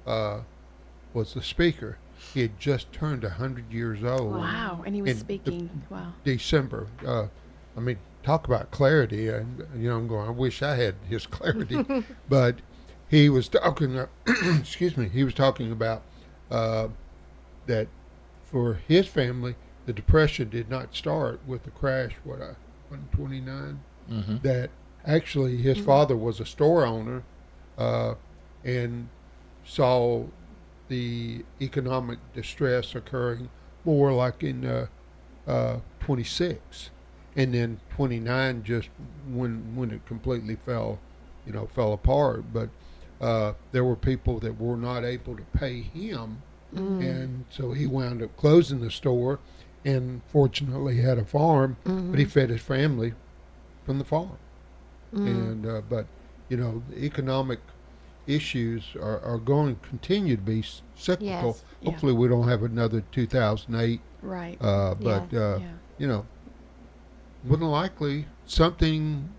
Speaker 5: was the speaker. He had just turned 100 years old.
Speaker 6: Wow, and he was speaking. Wow.
Speaker 5: December. I mean, talk about clarity. And you know, I'm going, I wish I had his clarity. But he was talking, excuse me, he was talking about that for his family, the Depression did not start with the crash, 29? That actually his father was a store owner and saw the economic distress occurring more like in 26, and then 29 just when it completely fell apart. But there were people that were not able to pay him, and so he wound up closing the store, and fortunately had a farm, but he fed his family from the farm. And but you know, the economic issues are going to continue to be cyclical.
Speaker 6: Yes.
Speaker 5: Hopefully we don't have another 2008.
Speaker 6: Right.
Speaker 5: But you know, more than likely something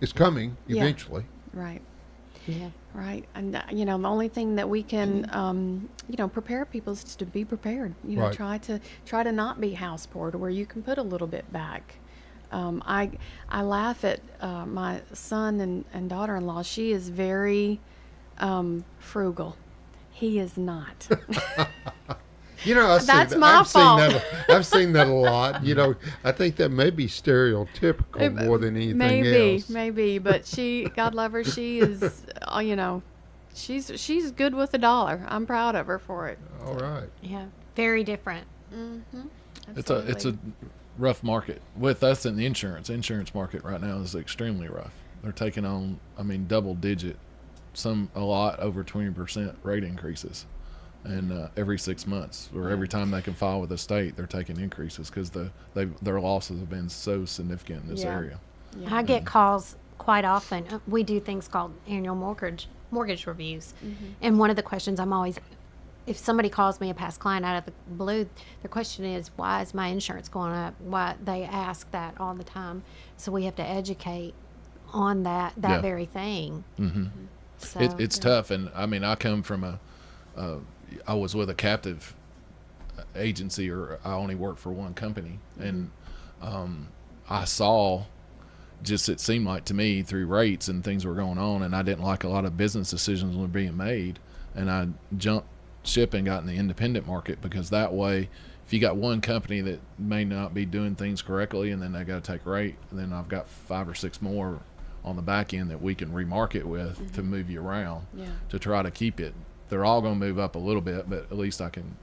Speaker 5: is coming eventually.
Speaker 6: Right.
Speaker 7: Yeah.
Speaker 6: Right. And you know, the only thing that we can you know, prepare people is to be prepared. You know,
Speaker 5: Right.
Speaker 6: try to not be house poor, to where you can put a little bit back. I laugh at my son and daughter-in-law. She is very frugal. He is not.
Speaker 5: You know,
Speaker 6: That's my fault.
Speaker 5: I've seen that a lot. You know, I think that may be stereotypical more than anything else.
Speaker 6: Maybe, but she, God love her, she is, you know, she's good with $1. I'm proud of her for it.
Speaker 5: All right.
Speaker 7: Yeah. Very different.
Speaker 4: It's a rough market with us in the insurance market right now is extremely rough. They're taking on, I mean, double digit, a lot over 20% rate increases, and every 6 months or every time they can file with the state, they're taking increases because their losses have been so significant in this area.
Speaker 6: Yeah.
Speaker 7: I get calls quite often. We do things called annual mortgage reviews, and one of the questions I'm always, if somebody calls me a past client out of the blue, the question is, why is my insurance going up? Why they ask that all the time. So we have to educate on that very thing. So,
Speaker 4: It's tough, and I mean, I come from I was with a captive agency, or I only worked for one company, and I saw, just it seemed like to me through rates and things were going on, and I didn't like a lot of business decisions were being made, and I jumped ship and got in the independent market, because that way, if you got one company that may not be doing things correctly and then they got to take rate, then I've got 5 or 6 more on the back end that we can remarket with to move you around to try to keep it. They're all going to move up a little bit, but at least I can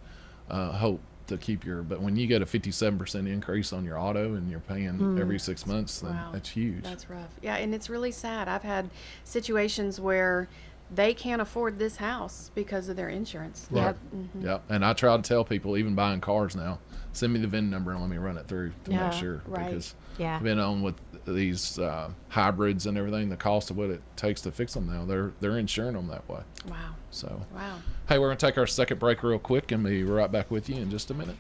Speaker 4: hope to keep but when you get a 57% increase on your auto and you're paying every 6 months, then that's huge.
Speaker 6: That's rough. Yeah, and it's really sad. I've had situations where they can't afford this house because of their insurance.
Speaker 5: Right.
Speaker 6: Yep.
Speaker 4: Yep. And I try to tell people, even buying cars now, send me the VIN number and let me run it through to make sure.
Speaker 6: Right.
Speaker 4: Because
Speaker 7: Yeah.
Speaker 4: I've been on with these hybrids and everything, the cost of what it takes to fix them now, they're insuring them that way.
Speaker 6: Wow.
Speaker 4: So,
Speaker 6: Wow.
Speaker 4: hey, we're going to take our second break real quick and be right back with you in just a minute.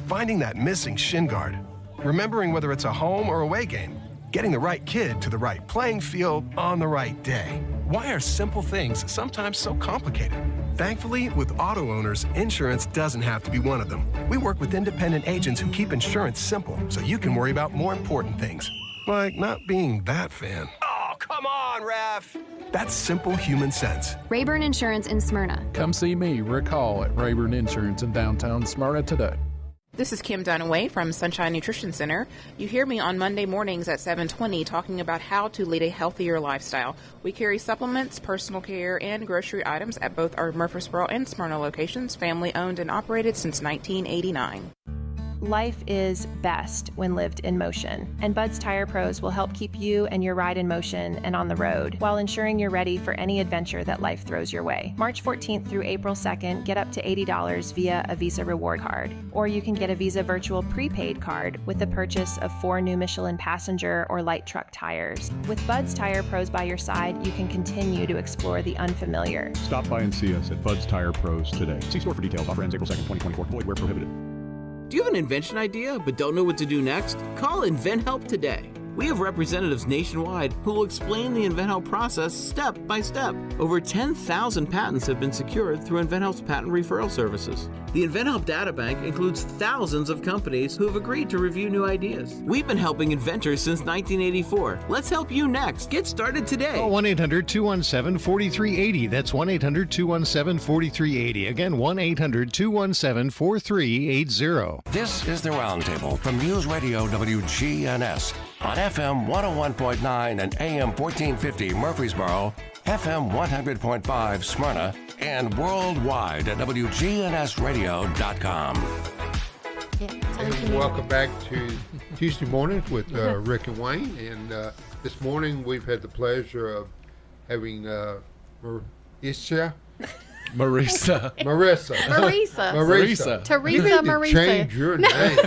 Speaker 17: Finding that missing shin guard, remembering whether it's a home or away game, getting the right kid to the right playing field on the right day. Why are simple things sometimes so complicated? Thankfully, with auto owners, insurance doesn't have to be one of them. We work with independent agents who keep insurance simple so you can worry about more important things, like not being that fan. Oh, come on, Ref! That's simple human sense.
Speaker 18: Rayburn Insurance in Smyrna.
Speaker 4: Come see me, Rick Hall, at Rayburn Insurance in downtown Smyrna today.
Speaker 19: This is Kim Dunaway from Sunshine Nutrition Center. You hear me on Monday mornings at 7:20 talking about how to lead a healthier lifestyle. We carry supplements, personal care, and grocery items at both our Murfreesboro and Smyrna locations, family owned and operated since 1989.
Speaker 20: Life is best when lived in motion, and Bud's Tire Pros will help keep you and your ride in motion and on the road while ensuring you're ready for any adventure that life throws your way. March 14th through April 2nd, get up to $80 via a Visa reward card, or you can get a Visa virtual prepaid card with the purchase of 4 new Michelin passenger or light truck tires. With Bud's Tire Pros by your side, you can continue to explore the unfamiliar.
Speaker 21: Stop by and see us at Bud's Tire Pros today. See store for details. Offer ends April 2nd, 2024. Void where prohibited.
Speaker 22: Do you have an invention idea but don't know what to do next? Call InventHelp today. We have representatives nationwide who will explain the InventHelp process step by step. Over 10,000 patents have been secured through InventHelp's patent referral services. The InventHelp data bank includes thousands of companies who have agreed to review new ideas. We've been helping inventors since 1984. Let's help you next. Get started today.
Speaker 23: Call 1-800-217-4380. That's 1-800-217-4380. Again, 1-800-217-4380.
Speaker 2: This is the Roundtable from News Radio WGNS on FM 101.9 and AM 1450 Murfreesboro, FM 100.5 Smyrna, and worldwide at WGNSradio.com.
Speaker 5: Welcome back to Tuesday Mornings with Rick and Wayne. And this morning we've had the pleasure of having Marissa.
Speaker 4: Marissa.
Speaker 5: Teresa Marissa. Change your name.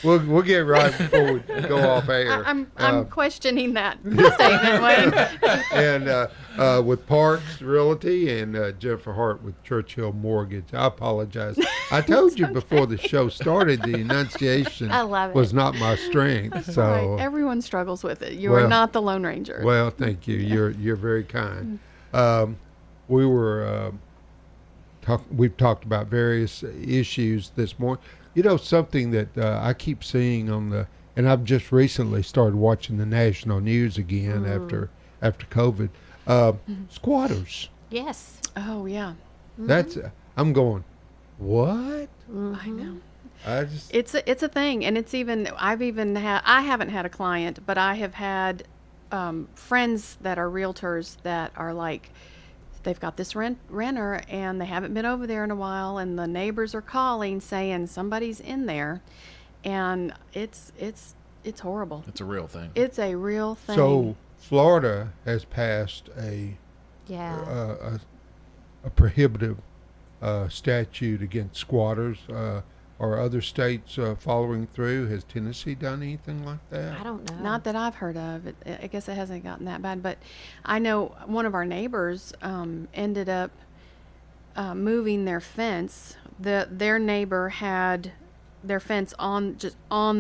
Speaker 5: We'll get right before we go off air.
Speaker 6: I'm questioning that statement, Wayne.
Speaker 5: And with Parks Realty and Jennifer Hart with Churchill Mortgage. I apologize. I told you before the show started the enunciation was not my strength. So
Speaker 6: right. Everyone struggles with it. You are not the Lone Ranger.
Speaker 5: Well, thank you. You're very kind. We've talked about various issues this morning. You know, something that I keep seeing and I've just recently started watching the national news again after COVID. Squatters.
Speaker 7: Yes.
Speaker 6: Oh yeah.
Speaker 5: I'm going, what?
Speaker 6: I know.
Speaker 5: It's
Speaker 6: a thing, and I haven't had a client, but I have had friends that are realtors that are like, they've got this renter and they haven't been over there in a while, and the neighbors are calling saying somebody's in there, and it's horrible.
Speaker 4: It's a real thing.
Speaker 6: It's a real thing.
Speaker 5: So Florida has passed a prohibitive statute against squatters. Are other states following through? Has Tennessee done anything like that?
Speaker 6: I don't know. Not that I've heard of. I guess it hasn't gotten that bad. But I know one of our neighbors ended up moving their fence. Their neighbor had their fence on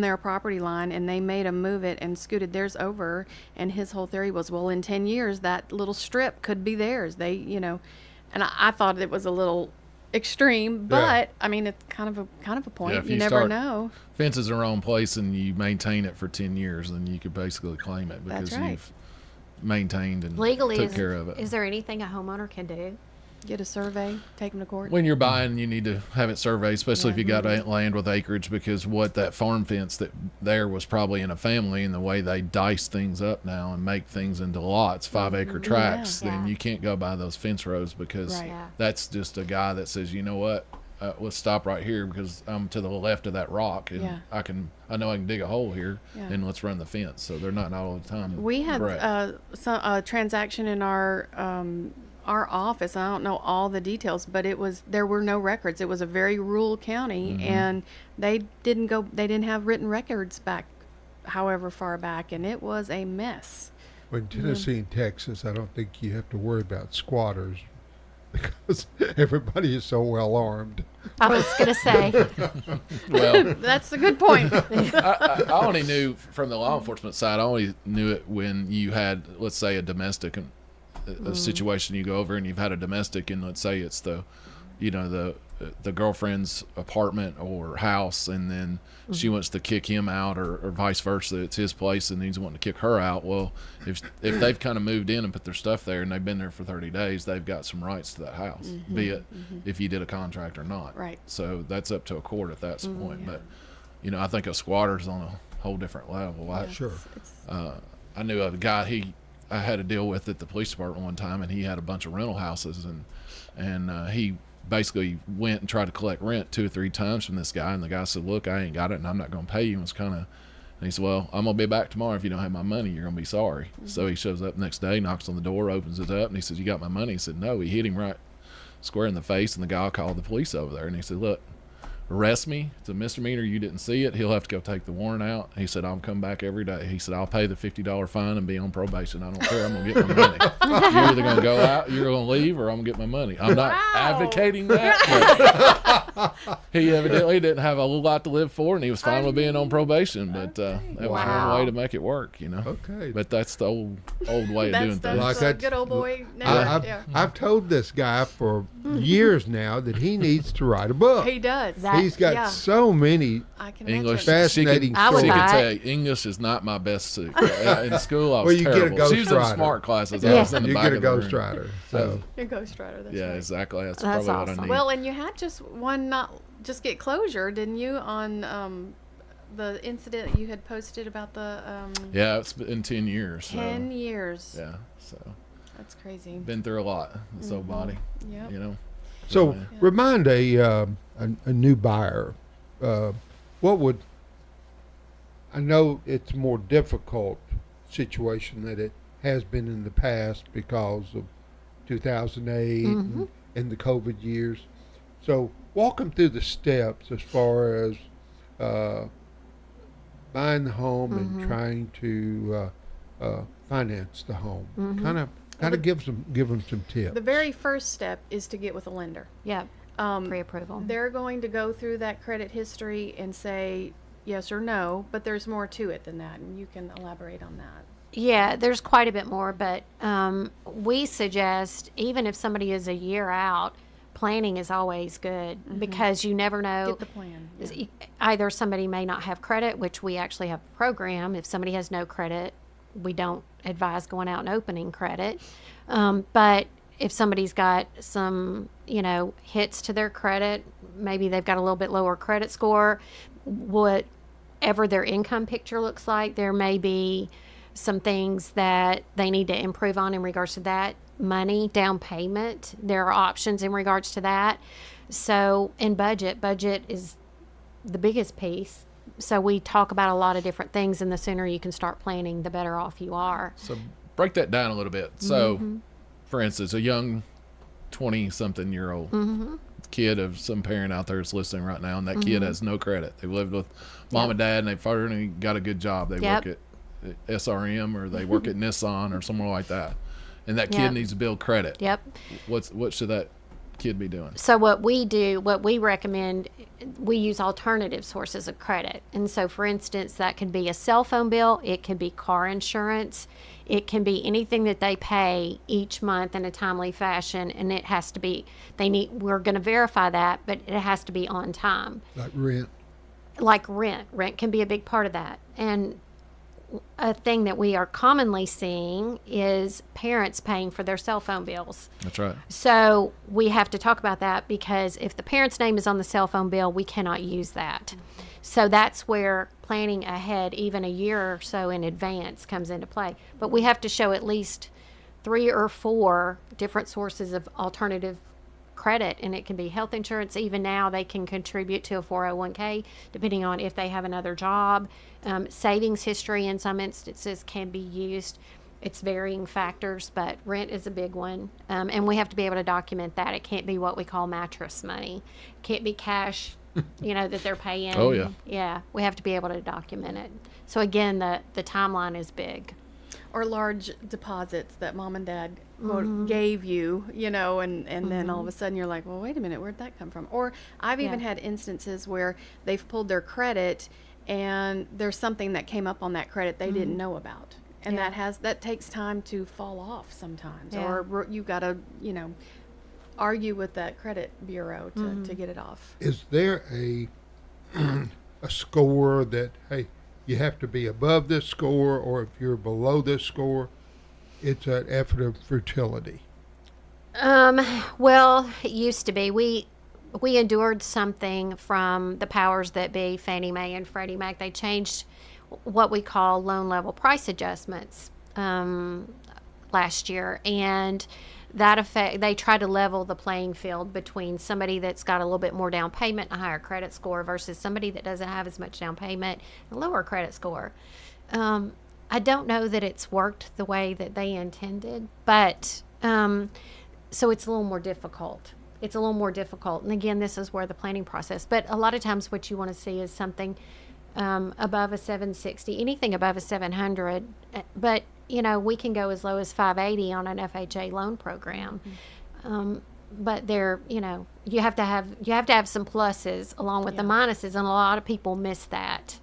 Speaker 6: their property line, and they made him move it and scooted theirs over. And his whole theory was, well, in 10 years, that little strip could be theirs. And I thought it was a little extreme, but I mean, it's kind of a point.
Speaker 4: Yeah, if
Speaker 6: you never know.
Speaker 4: Fences are on place and you maintain it for 10 years, then you could basically claim it because you've maintained and took care of it.
Speaker 7: Is there anything a homeowner can do?
Speaker 6: Get a survey, take them to court.
Speaker 4: When you're buying, you need to have it surveyed, especially if you got land with acreage, because what that farm fence that there was probably in a family, and the way they dice things up now and make things into lots, 5-acre tracts, then you can't go by those fence rows because that's just a guy that says, you know what, let's stop right here because I'm to the left of that rock, and I know I can dig a hole here, and let's run the fence. So they're not all the time.
Speaker 6: We had a transaction in our office. I don't know all the details, but there were no records. It was a very rural county, and they didn't have written records back however far back, and it was a mess.
Speaker 5: Well, in Tennessee and Texas, I don't think you have to worry about squatters because everybody is so well armed.
Speaker 7: I was going to say.
Speaker 4: Well,
Speaker 6: that's a good point.
Speaker 4: I only knew from the law enforcement side. I only knew it when you had, let's say, a domestic a situation. You go over and you've had a domestic, and let's say it's the girlfriend's apartment or house, and then she wants to kick him out, or vice versa. It's his place, and he's wanting to kick her out. Well, if they've kind of moved in and put their stuff there, and they've been there for 30 days, they've got some rights to that house, be it if you did a contract or not.
Speaker 6: Right.
Speaker 4: So that's up to a court at that point. But I think a squatter's on a whole different level.
Speaker 5: Sure.
Speaker 4: I knew a guy I had to deal with at the police department one time, and he had a bunch of rental houses, and he basically went and tried to collect rent 2 or 3 times from this guy, and the guy said, "Look, I ain't got it, and I'm not going to pay you." And he said, "Well, I'm going to be back tomorrow. If you don't have my money, you're going to be sorry." So he shows up next day, knocks on the door, opens it up, and he says, "You got my money?" He said, "No." He hit him right square in the face, and the guy called the police over there, and he said, "Look, arrest me. It's a misdemeanor. You didn't see it. He'll have to go take the warrant out." He said, "I'll come back every day." He said, "I'll pay the $50 fine and be on probation. I don't care. I'm going to get my money. You're either going to go out, you're going to leave, or I'm going to get my money." I'm not advocating that. But he evidently didn't have a lot to live for, and he was fine with being on probation. But that was one way to make it work,
Speaker 5: Okay.
Speaker 4: But that's the old way of doing things.
Speaker 6: That's a good old boy.
Speaker 5: I've told this guy for years now that he needs to write a book.
Speaker 6: He does.
Speaker 5: He's got so many
Speaker 4: English
Speaker 5: fascinating stories.
Speaker 4: She can tell you, English is not my best suit. In school, I was
Speaker 5: you
Speaker 4: terrible.
Speaker 5: get a ghostwriter.
Speaker 4: She was in smart classes. I was in the
Speaker 5: you
Speaker 4: back
Speaker 5: get a
Speaker 4: of the room.
Speaker 5: ghostwriter. So.
Speaker 6: You're a ghostwriter. That's
Speaker 4: yeah,
Speaker 6: right.
Speaker 4: exactly. That's
Speaker 7: That's
Speaker 4: probably
Speaker 7: awesome.
Speaker 4: what I need.
Speaker 6: Well, and you had just one not just get closure, didn't you, on the incident that you had posted about the
Speaker 4: yeah, it's been 10 years.
Speaker 6: 10 years.
Speaker 4: Yeah, so
Speaker 6: that's crazy.
Speaker 4: Been through a lot. This old body.
Speaker 6: Yep.
Speaker 5: So remind a new buyer, what would, I know it's a more difficult situation than it has been in the past because of 2008 and the COVID years. So walk them through the steps as far as buying the home and trying to finance the home. Kind of give them some tips.
Speaker 6: The very first step is to get with a lender.
Speaker 7: Yeah. Pre-approval.
Speaker 6: They're going to go through that credit history and say yes or no, but there's more to it than that, and you can elaborate on that.
Speaker 7: Yeah, there's quite a bit more, but we suggest even if somebody is a year out, planning is always good because you never know.
Speaker 6: Get the plan. Yeah.
Speaker 7: Either somebody may not have credit, which we actually have a program. If somebody has no credit, we don't advise going out and opening credit. But if somebody's got some, hits to their credit, maybe they've got a little bit lower credit score, whatever their income picture looks like, there may be some things that they need to improve on in regards to that. Money, down payment, there are options in regards to that. So, and budget is the biggest piece. So we talk about a lot of different things, and the sooner you can start planning, the better off you are.
Speaker 4: So break that down a little bit. So, for instance, a young 20-something-year-old kid of some parent out there is listening right now, and that kid has no credit. They lived with mom and dad, and they've finally got a good job. They work at SRM, or they work at Nissan or somewhere like that. And that kid needs to build credit.
Speaker 7: Yep.
Speaker 4: What should that kid be doing?
Speaker 7: So what we recommend, we use alternative sources of credit. And so, for instance, that could be a cell phone bill. It could be car insurance. It can be anything that they pay each month in a timely fashion. And it has to be, we're going to verify that, but it has to be on time.
Speaker 5: Like rent.
Speaker 7: Rent can be a big part of that. And a thing that we are commonly seeing is parents paying for their cell phone bills.
Speaker 4: That's right.
Speaker 7: So we have to talk about that, because if the parent's name is on the cell phone bill, we cannot use that. So that's where planning ahead, even a year or so in advance, comes into play. But we have to show at least 3 or 4 different sources of alternative credit, and it can be health insurance. Even now they can contribute to a 401k depending on if they have another job. Savings history in some instances can be used. It's varying factors, but rent is a big one, and we have to be able to document that. It can't be what we call mattress money. It can't be cash that they're paying.
Speaker 4: Oh yeah.
Speaker 7: Yeah, we have to be able to document it. So again, the timeline is big.
Speaker 6: or large deposits that mom and dad quote, gave you, and then all of a sudden you're like, well, wait a minute, where'd that come from? Or I've even had instances where they've pulled their credit and there's something that came up on that credit they didn't know about. And that takes time to fall off sometimes. Or you got to, argue with that credit bureau to get it off.
Speaker 5: Is there a score that, hey, you have to be above this score, or if you're below this score, it's an effort of futility?
Speaker 7: Well, it used to be. We endured something from the powers that be, Fannie Mae and Freddie Mac. They changed what we call loan level price adjustments last year, and they try to level the playing field between somebody that's got a little bit more down payment and a higher credit score versus somebody that doesn't have as much down payment and a lower credit score. I don't know that it's worked the way that they intended, but so it's a little more difficult. And again, this is where the planning process, but a lot of times what you want to see is something above a 760, anything above a 700, but we can go as low as 580 on an FHA loan program. But there, you have to have some pluses along with the minuses, and a lot of people miss that.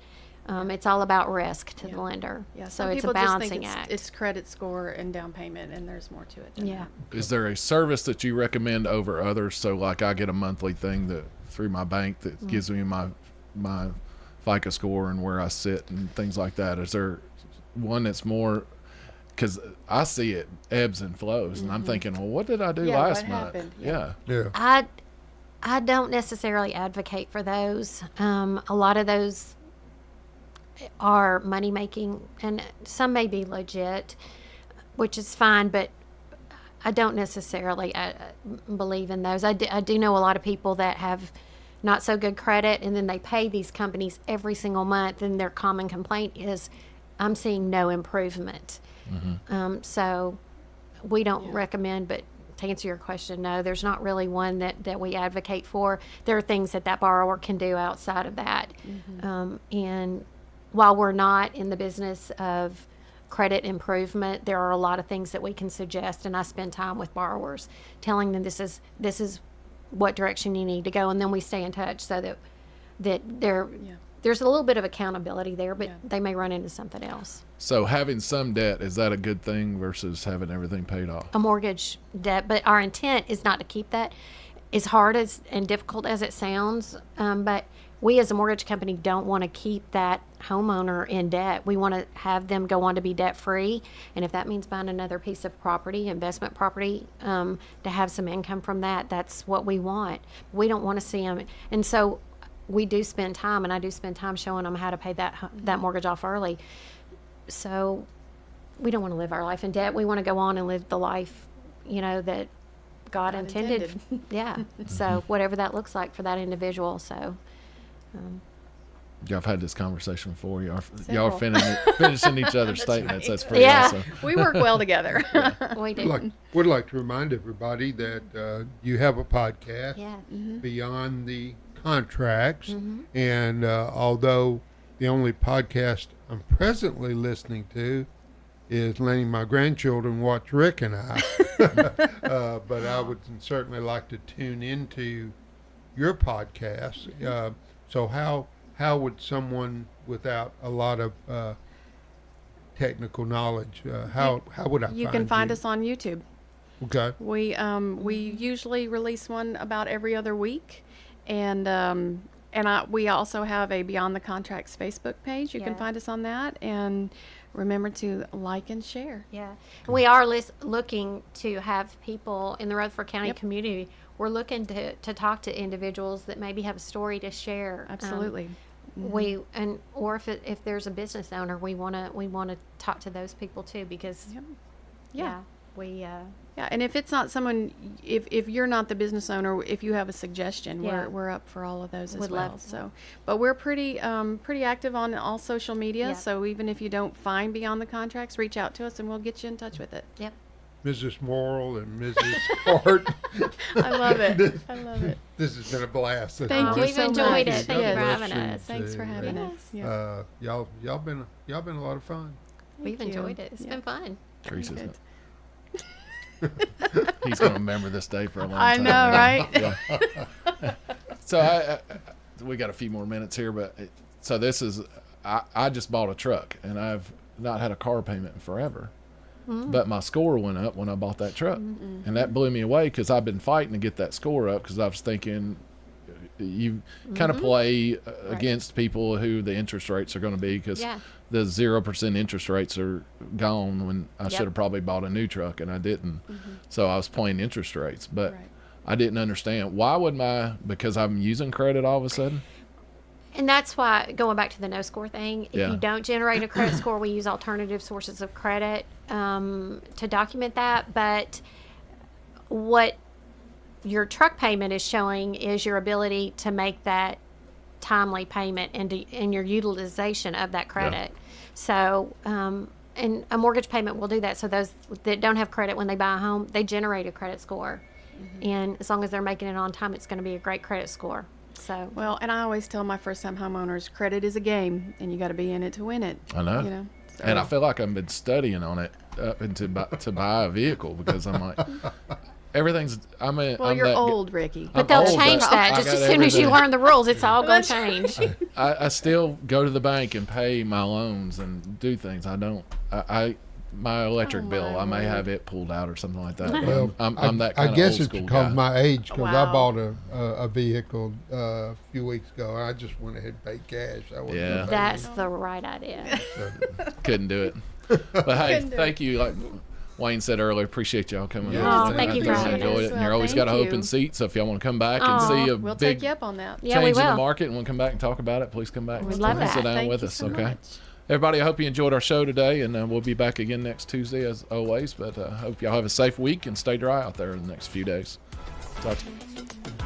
Speaker 7: It's all about risk to the lender.
Speaker 6: Yeah,
Speaker 7: so
Speaker 6: some
Speaker 7: it's
Speaker 6: people
Speaker 7: a balancing
Speaker 6: just think
Speaker 7: act.
Speaker 6: it's credit score and down payment, and there's more to it than that.
Speaker 4: Is there a service that you recommend over others? So like I get a monthly thing that through my bank that gives me my FICO score and where I sit and things like that. Is there one that's more, because I see it ebbs and flows, and I'm thinking, well, what did I do last month? Yeah.
Speaker 7: I don't necessarily advocate for those. A lot of those are money making, and some may be legit, which is fine, but I don't necessarily believe in those. I do know a lot of people that have not so good credit, and then they pay these companies every single month, and their common complaint is, I'm seeing no improvement. So we don't recommend, but to answer your question, no, there's not really one that we advocate for. There are things that borrower can do outside of that. And while we're not in the business of credit improvement, there are a lot of things that we can suggest, and I spend time with borrowers telling them this is what direction you need to go, and then we stay in touch so that there's a little bit of accountability there, but they may run into something else.
Speaker 4: So having some debt, is that a good thing versus having everything paid off?
Speaker 7: A mortgage debt, but our intent is not to keep that. As hard and difficult as it sounds, but we as a mortgage company don't want to keep that homeowner in debt. We want to have them go on to be debt free, and if that means buying another piece of property, investment property, to have some income from that, that's what we want. We don't want to see them, and so we do spend time, and I do spend time showing them how to pay that mortgage off early. So we don't want to live our life in debt. We want to go on and live the life, that God intended. Yeah. So whatever that looks like for that individual. So.
Speaker 4: Y'all have had this conversation before. Y'all are finishing each other's statements. That's pretty awesome.
Speaker 6: We work well together.
Speaker 7: We do.
Speaker 5: Would like to remind everybody that you have a podcast,
Speaker 7: Mm-hmm.
Speaker 5: Beyond the Contracts, and although the only podcast I'm presently listening to is letting my grandchildren watch Rick and I, but I would certainly like to tune into your podcast. So how would someone without a lot of technical knowledge, how would I find you?
Speaker 6: You can find us on YouTube.
Speaker 5: Okay.
Speaker 6: We usually release one about every other week, and we also have a Beyond the Contracts Facebook page. You can find us on that, and remember to like and share.
Speaker 7: Yeah, we are looking to have people in the Rutherford County community. We're looking to talk to individuals that maybe have a story to share.
Speaker 6: Absolutely.
Speaker 7: Or if there's a business owner, we want to talk to those people too, because
Speaker 6: and if it's not someone, if you're not the business owner, if you have a suggestion, we're up for all of those as well. So, but we're pretty active on all social media. Yep. So even if you don't find Beyond the Contracts, reach out to us and we'll get you in touch with it.
Speaker 7: Yep.
Speaker 5: Mrs. Morrill and Mrs. Hart.
Speaker 6: I love it. I love it.
Speaker 5: This has been a blast.
Speaker 6: Thank you
Speaker 7: we've
Speaker 6: so
Speaker 7: enjoyed
Speaker 6: much.
Speaker 7: it. Thank you for having us.
Speaker 6: Thanks for having us.
Speaker 5: Y'all been a lot of fun.
Speaker 7: We've enjoyed it. It's been fun.
Speaker 4: Teresa's he's going to remember this day for a long
Speaker 6: I
Speaker 4: time.
Speaker 6: know, right?
Speaker 4: Yeah. So we got a few more minutes here, but so this is I just bought a truck and I've not had a car payment in forever. But my score went up when I bought that truck, and that blew me away because I've been fighting to get that score up because I was thinking you kind of play against people who the interest rates are going to be because the 0% interest rates are gone when I should have probably bought a new truck and I didn't. So I was playing interest rates, but I didn't understand why would because I'm using credit all of a sudden.
Speaker 7: And that's why, going back to the no score thing, if you don't generate a credit score, we use alternative sources of credit to document that. But what your truck payment is showing is your ability to make that timely payment and your utilization of that credit. So, and a mortgage payment will do that. So those that don't have credit when they buy a home, they generate a credit score. And as long as they're making it on time, it's going to be a great credit score. So
Speaker 6: well, and I always tell my first-time homeowners, credit is a game, and you got to be in it to win it.
Speaker 4: I know.
Speaker 6: You know, so.
Speaker 4: And I feel like I've been studying on it to buy a vehicle because I'm like, everything's.
Speaker 6: Well, you're old, Ricky.
Speaker 7: But they'll change that just as soon as you learn the rules. It's all going to change.
Speaker 4: I still go to the bank and pay my loans and do things. I don't. My electric bill, I may have it pulled out or something like that.
Speaker 5: Well,
Speaker 4: I'm that kind
Speaker 5: I
Speaker 4: of
Speaker 5: guess
Speaker 4: old
Speaker 5: it's
Speaker 4: school
Speaker 5: because
Speaker 4: guy.
Speaker 5: my age, because I bought a vehicle a few weeks ago. I just went ahead and paid cash.
Speaker 7: That's the right idea.
Speaker 4: Couldn't do it. But hey, thank you. Like Wayne said earlier, appreciate y'all coming.
Speaker 7: Thank you for having us.
Speaker 4: It. And you're always got an open seat, so if y'all want to come back and see a
Speaker 6: we'll
Speaker 4: big
Speaker 6: take you up on that.
Speaker 4: change in the market and want to come back and talk about it, please come back.
Speaker 7: We'd love that.
Speaker 4: Sit down with us,
Speaker 6: so
Speaker 4: okay?
Speaker 6: much.
Speaker 4: Everybody, I hope you enjoyed our show today, and we'll be back again next Tuesday as always. But I hope y'all have a safe week and stay dry out there in the next few days. Talk to you.